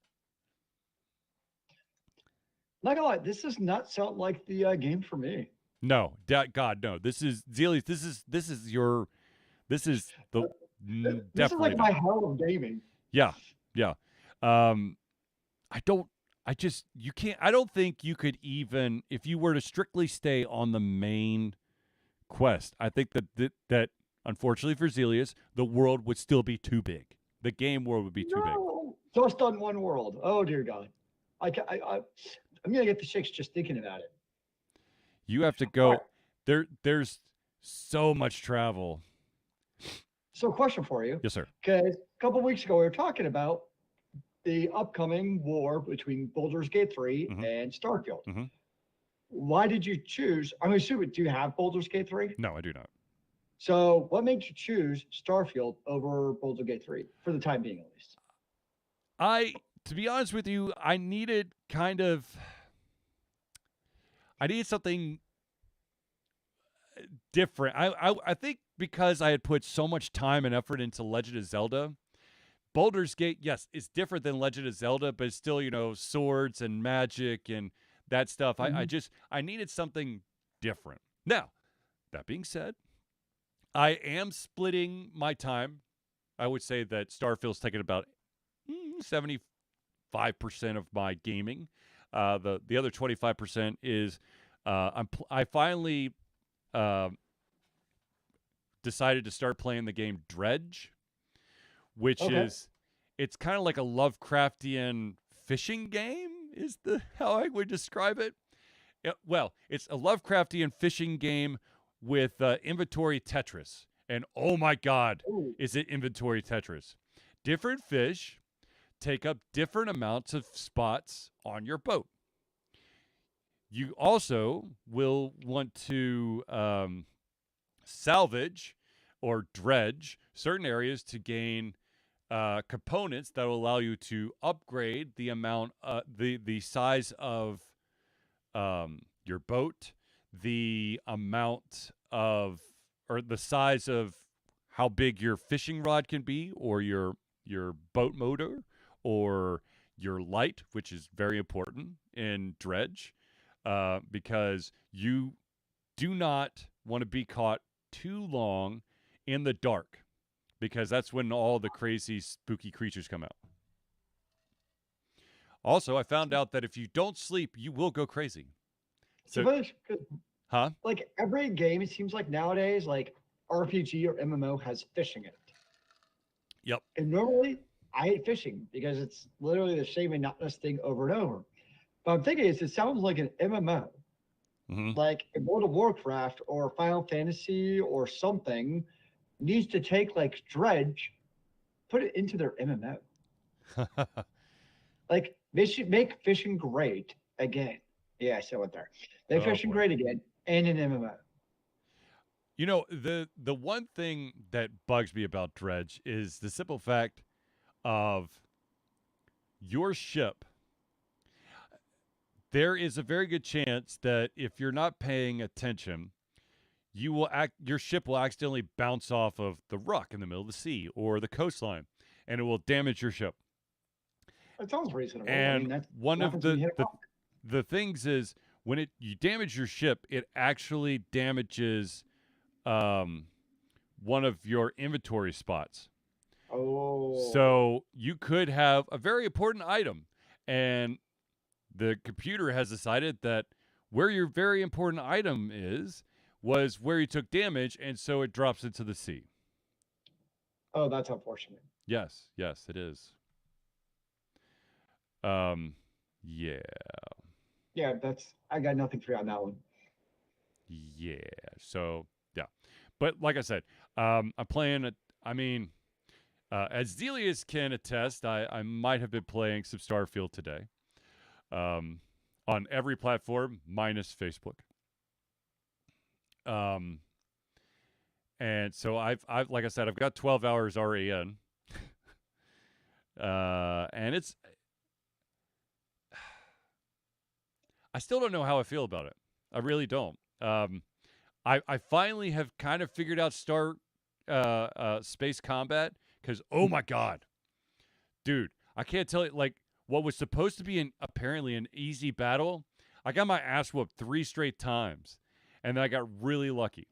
Not gonna lie, this does not sound like the game for me. No, God, no. This is Zelius. This is the This is definitely like my hell of gaming. Yeah. You can't. I don't think you could even, if you were to strictly stay on the main quest. I think that unfortunately for Zelius, the world would still be too big. The game world would be too big. Just on one world. Oh dear God, I'm gonna get the shakes just thinking about it. You have to go. There's so much travel. So, question for you. Yes, sir. Because a couple of weeks ago, we were talking about the upcoming war between Baldur's Gate 3 and Starfield. Mm-hmm. Why did you choose? I'm assuming, do you have Baldur's Gate 3? No, I do not. So, what made you choose Starfield over Baldur's Gate 3 for the time being, at least? To be honest with you, I needed something different. I think because I had put so much time and effort into Legend of Zelda, Baldur's Gate, yes, it's different than Legend of Zelda, but it's still, swords and magic and that stuff. I needed something different. Now, that being said, I am splitting my time. I would say that Starfield's taken about 75% of my gaming. The other 25% is I finally decided to start playing the game Dredge, which is it's kind of like a Lovecraftian fishing game is how I would describe it. Well, it's a Lovecraftian fishing game with inventory Tetris. And oh my God, is it inventory Tetris? Different fish take up different amounts of spots on your boat. You also will want to salvage or dredge certain areas to gain components that will allow you to upgrade the amount, the size of your boat, the amount of, or the size of how big your fishing rod can be, or your boat motor, or your light, which is very important in dredge, because you do not want to be caught too long in the dark, because that's when all the crazy, spooky creatures come out. Also, I found out that if you don't sleep, you will go crazy. So, huh? Like every game, it seems like nowadays, like RPG or MMO has fishing in it. Yep. And normally, I hate fishing because it's literally the same monotonous thing over and over. But I'm thinking it sounds like an MMO. Like in World of Warcraft or Final Fantasy or something needs to take like Dredge, put it into their MMO. Like they should make fishing great again. Yeah, I said what there. Make fishing great again and an MMO. You know, the one thing that bugs me about Dredge is the simple fact of your ship. There is a very good chance that if you're not paying attention, your ship will accidentally bounce off of the rock in the middle of the sea or the coastline, and it will damage your ship. That sounds reasonable. And that's one of the things is when you damage your ship, it actually damages one of your inventory spots. Oh. So you could have a very important item, and the computer has decided that where your very important item was where you took damage, and so it drops into the sea. Oh, that's unfortunate. Yes, it is. Yeah. Yeah, I got nothing for you on that one. Yeah. So, yeah. But like I said, I'm playing as Zelius can attest, I might have been playing some Starfield today. On every platform minus Facebook. And so I've like I said, I've got 12 hours already in. And I still don't know how I feel about it. I really don't. I finally have kind of figured out space combat, because oh my God, dude, I can't tell you, like, what was supposed to be apparently an easy battle, I got my ass whooped 3 straight times, and then I got really lucky.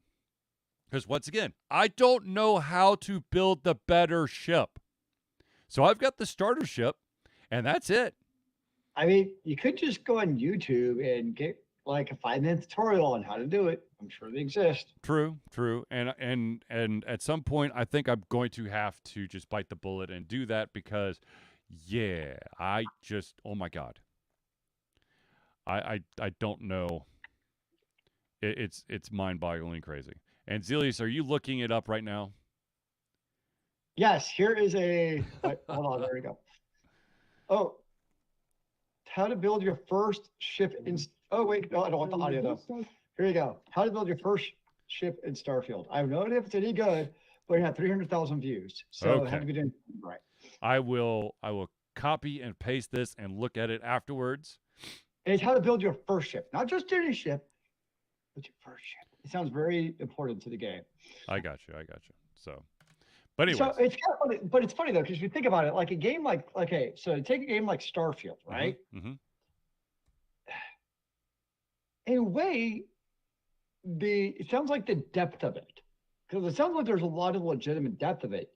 Because once again, I don't know how to build the better ship. So I've got the starter ship, and that's it. I mean, you could just go on YouTube and get like a 5-minute tutorial on how to do it. I'm sure they exist. True. And at some point, I think I'm going to have to just bite the bullet and do that, because yeah, oh my God. I don't know. It's mind-bogglingly crazy. And Zelius, are you looking it up right now? Yes, here is hold on, there we go. Oh, how to build your first ship in, oh wait, no, I don't want the audio though. Here you go. How to build your first ship in Starfield. I have no idea if it's any good, but it had 300,000 views. So it had to be done right. I will copy and paste this and look at it afterwards. And it's how to build your first ship, not just any ship, but your first ship. It sounds very important to the game. I got you. So, But So anyways. it's kind of funny, but it's funny though, because if you think about it, like a game like, okay, so take a game like Starfield, right? Mm-hmm. In a way, it sounds like the depth of it, because it sounds like there's a lot of legitimate depth of it.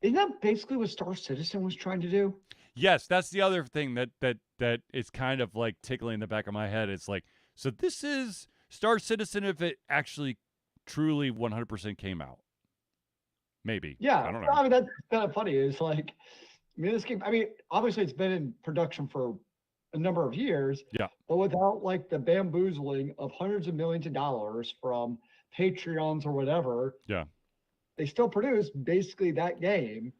Isn't that basically what Star Citizen was trying to do? Yes, that's the other thing that is kind of like tickling the back of my head. It's like, so this is Star Citizen if it actually truly 100% came out. Maybe. Yeah, I don't know. I mean that's kind of funny. It's like, I mean, this game. I mean, obviously it's been in production for a number of years, Yeah. but without like the bamboozling of hundreds of millions of dollars from Patreons or whatever, Yeah. they still produce basically that game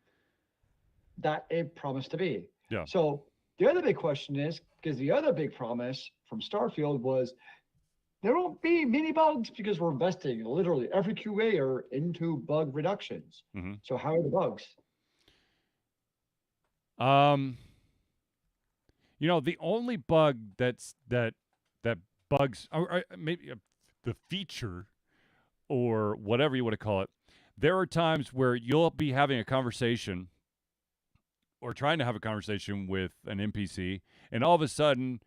that it promised to be. Yeah. So the other big question is, because the other big promise from Starfield was there won't be many bugs because we're investing literally every QA into bug reductions. Mm-hmm. So how are the bugs? The only bug that bugs, or maybe the feature or whatever you want to call it, there are times where you'll be having a conversation or trying to have a conversation with an NPC, and all of a sudden,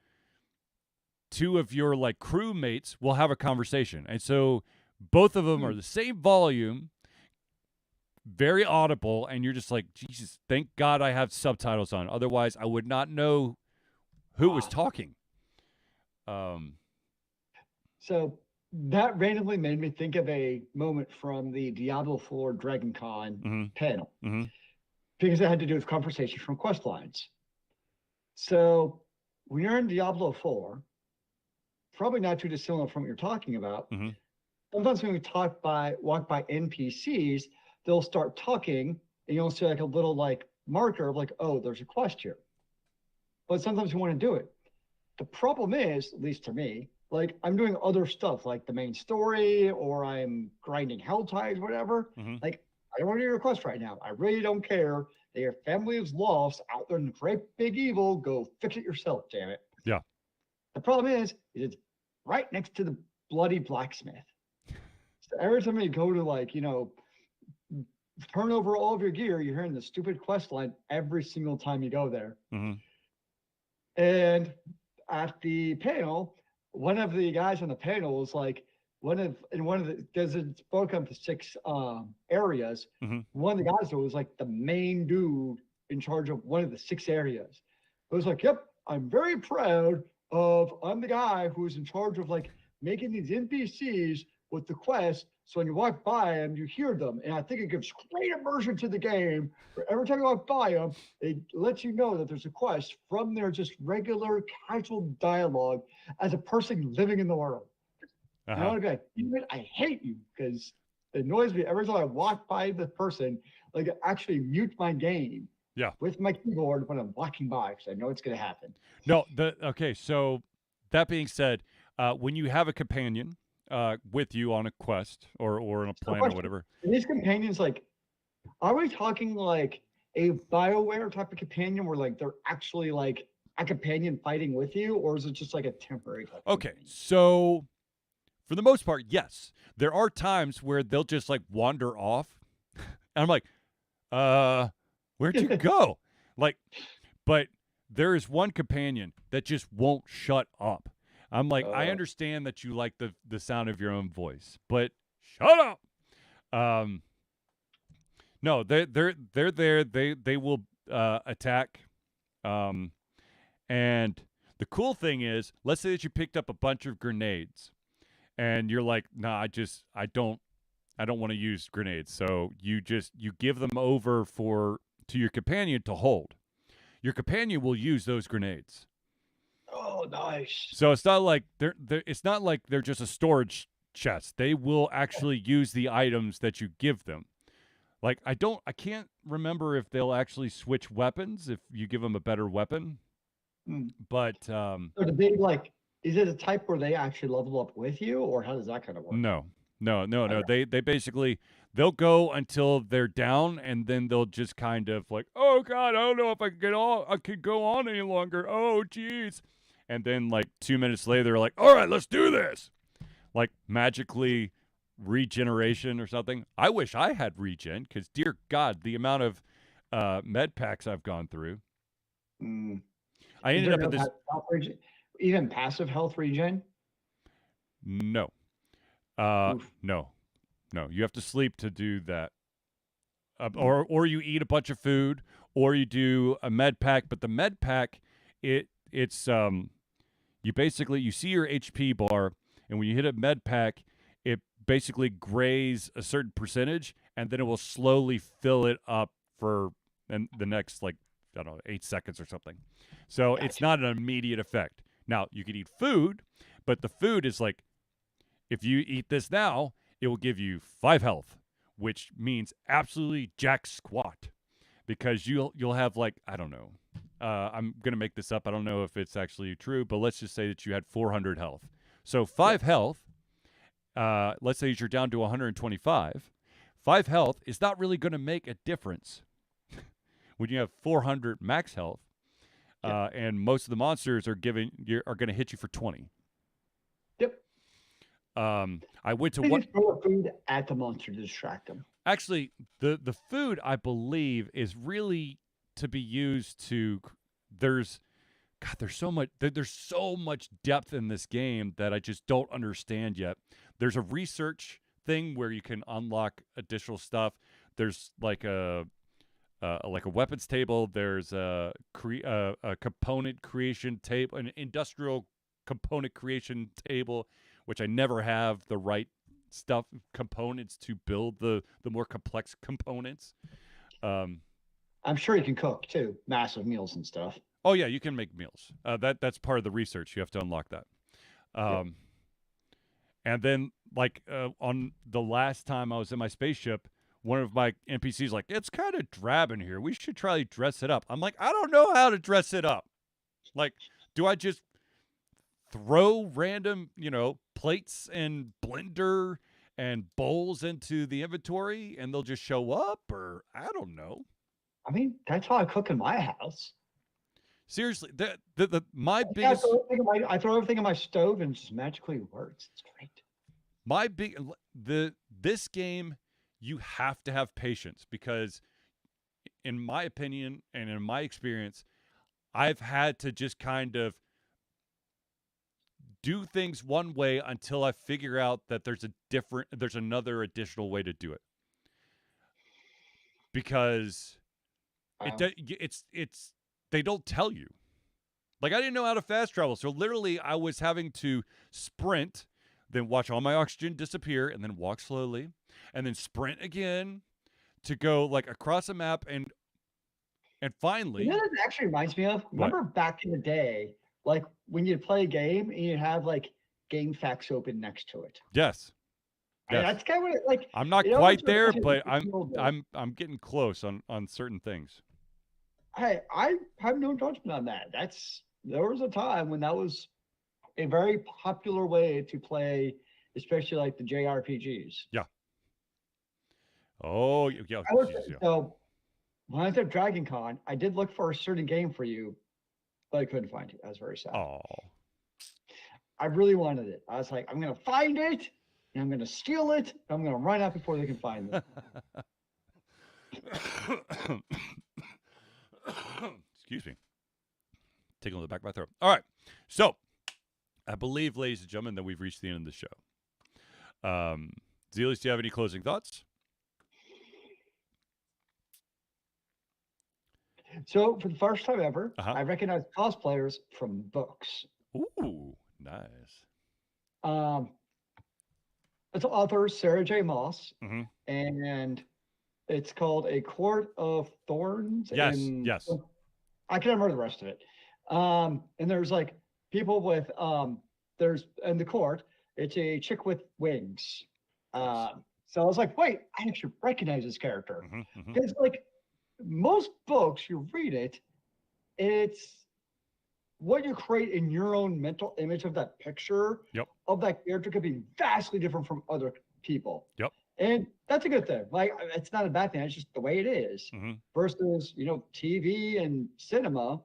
two of your like crewmates will have a conversation, and so both of them are the same volume, very audible, and you're just like, Jesus, thank God I have subtitles on. Otherwise, I would not know who was talking. So that randomly made me think of a moment from the Diablo 4 Dragon Con panel because it had to do with conversations from quest lines. So when you're in Diablo 4, probably not too dissimilar from what you're talking about. Sometimes when we walk by NPCs, they'll start talking and you'll see like a little like marker of like, oh, there's a quest here. But sometimes you want to do it. The problem is, at least to me, like I'm doing other stuff like the main story or I'm grinding hell ties, whatever. Like I don't want to do your quest right now. I really don't care that your family is lost out there in the great big evil. Go fix it yourself, damn it. Yeah. The problem is it's right next to the bloody blacksmith. So every time you go to like, turn over all of your gear, you're hearing the stupid quest line every single time you go there. And at the panel, one of the guys on the panel was like, because it's broken up to 6 areas. One of the guys was like the main dude in charge of one of the 6 areas. It was like, yep, I'm very proud I'm the guy who's in charge of like making these NPCs with the quest. So when you walk by them, you hear them. And I think it gives great immersion to the game. Every time you walk by them, it lets you know that there's a quest from their just regular casual dialogue as a person living in the world. And I want to be like, I hate you because it annoys me every time I walk by the person, like I actually mute my game with my keyboard when I'm walking by because I know it's going to happen. No, okay. So that being said, when you have a companion with you on a quest or on a plan or whatever, are these companions like, are we talking like a BioWare type of companion where like they're actually like a companion fighting with you, or is it just like a temporary type? Okay, so for the most part, yes. There are times where they'll just like wander off, and I'm like, where'd you go? But there is one companion that just won't shut up. I'm like, I understand that you like the sound of your own voice, but shut up. No, they're there. They will attack. And the cool thing is, let's say that you picked up a bunch of grenades, and you're like, nah, I don't want to use grenades. So you give them over to your companion to hold. Your companion will use those grenades. Oh, nice. So it's not like they're just a storage chest. They will actually use the items that you give them. Like I can't remember if they'll actually switch weapons if you give them a better weapon. But so do they like? Is it a type where they actually level up with you, or how does that kind of work? No. They basically they'll go until they're down, and then they'll just kind of like, oh God, I don't know if I could go on any longer. Oh geez. And then like 2 minutes later, they're like, all right, let's do this. Like magically regeneration or something. I wish I had regen because, dear God, the amount of med packs I've gone through. Mm. I Is ended there up no at this. health regen? Even passive health regen? No, Oof. no. You have to sleep to do that, Mm. or you eat a bunch of food, or you do a med pack. But the med pack, it's you basically you see your HP bar, and when you hit a med pack, it basically grays a certain percentage, and then it will slowly fill it up for the next, like, I don't know, 8 seconds or something. So it's Gotcha. not an immediate effect. Now you can eat food, but the food is like, if you eat this now, it will give you 5 health, which means absolutely jack squat, because you'll have, like, I don't know. I'm gonna make this up. I don't know if it's actually true, but let's just say that you had 400 health. So 5 Yeah. health. Let's say you're down to 125. 5 health is not really going to make a difference when you have 400 max health, Yeah. and most of the monsters are going to hit you for 20. Yep. I went to They what just throw food at the monster to distract them. actually the food, I believe, is really to be used to. There's there's so much depth in this game that I just don't understand yet. There's a research thing where you can unlock additional stuff. There's like a weapons table. There's a component creation table, an industrial component creation table, which I never have the right components to build the more complex components. I'm sure you can cook too, massive meals and stuff. Oh yeah, you can make meals. That's part of the research. You have to unlock that. Yep. And then, like, on the last time I was in my spaceship, one of my NPCs like, it's kind of drab in here. We should try to dress it up. I'm like, I don't know how to dress it up. Like, do I just throw random, plates and blender and bowls into the inventory and they'll just show up? Or I don't know. I mean, that's how I cook in my house. Seriously, my I biggest I throw everything in my stove and it just magically works. It's great. This game, you have to have patience, because in my opinion and in my experience, I've had to just kind of do things one way until I figure out that there's another additional way to do it, because Wow. it's they don't tell you. Like, I didn't know how to fast travel, so literally I was having to sprint, then watch all my oxygen disappear, and then walk slowly, and then sprint again to go, like, across a map, and finally. You know what that actually reminds me of? What? Remember back in the day, like when you'd play a game and you'd have like game facts open next to it. Yes. And Yes. that's kind of what like I'm not quite there, but I'm getting close on certain things. Hey, I have no judgment on that. There was a time when that was a very popular way to play, especially like the JRPGs. Yeah. Oh, yeah. Yeah. Yeah. So when I was at Dragon Con, I did look for a certain game for you, but I couldn't find it. I was very sad. Oh. I really wanted it. I was like, I'm gonna find it, and I'm gonna steal it, and I'm gonna run out before they can find it. Excuse me. Tickling the back of my throat. All right. So, I believe, ladies and gentlemen, that we've reached the end of the show. Zealius, do you have any closing thoughts? So, for the first time ever, Uh-huh. I recognized cosplayers from books. Ooh, nice. It's author Sarah J. Maas, Mm-hmm. and it's called A Court of Thorns. Yes, yes. I can't remember the rest of it. And there's like people with there's in the court. It's a chick with wings. Nice. So I was like, wait, I actually recognize this character, Mm-hmm. because like most books, you read it, it's what you create in your own mental image of that picture. Yep. Of that character could be vastly different from other people. Yep. And that's a good thing. Like, it's not a bad thing. It's just the way it is. Mm-hmm. Versus, TV and cinema,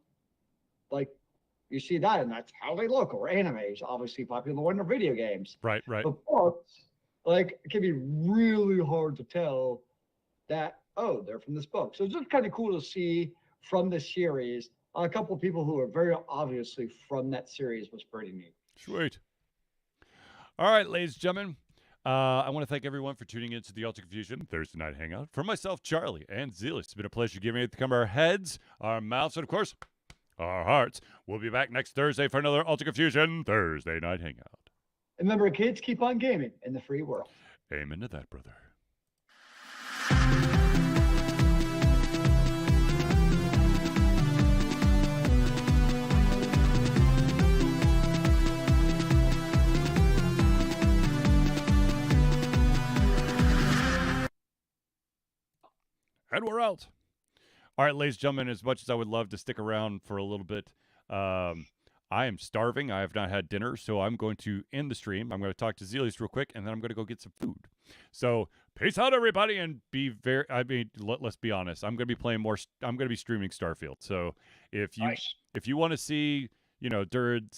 like you see that and that's how they look. Or anime is obviously popular one, or video games. Right. But books, like it can be really hard to tell that, oh, they're from this book. So it's just kind of cool to see from the series a couple of people who are very obviously from that series was pretty neat. Sweet. All right, ladies and gentlemen. I want to thank everyone for tuning in to the Ultra Confusion Thursday Night Hangout. For myself, Charlie, and Zealous, it's been a pleasure giving it to come our heads, our mouths, and of course, our hearts. We'll be back next Thursday for another Ultra Confusion Thursday Night Hangout. And remember, kids, keep on gaming in the free world. Amen to that, brother. And we're out. All right, ladies and gentlemen, as much as I would love to stick around for a little bit, I am starving. I have not had dinner, so I'm going to end the stream. I'm going to talk to Zelius real quick, and then I'm going to go get some food. So peace out, everybody, and let's be honest. I'm going to be playing more. I'm going to be streaming Starfield. So if you want to see, during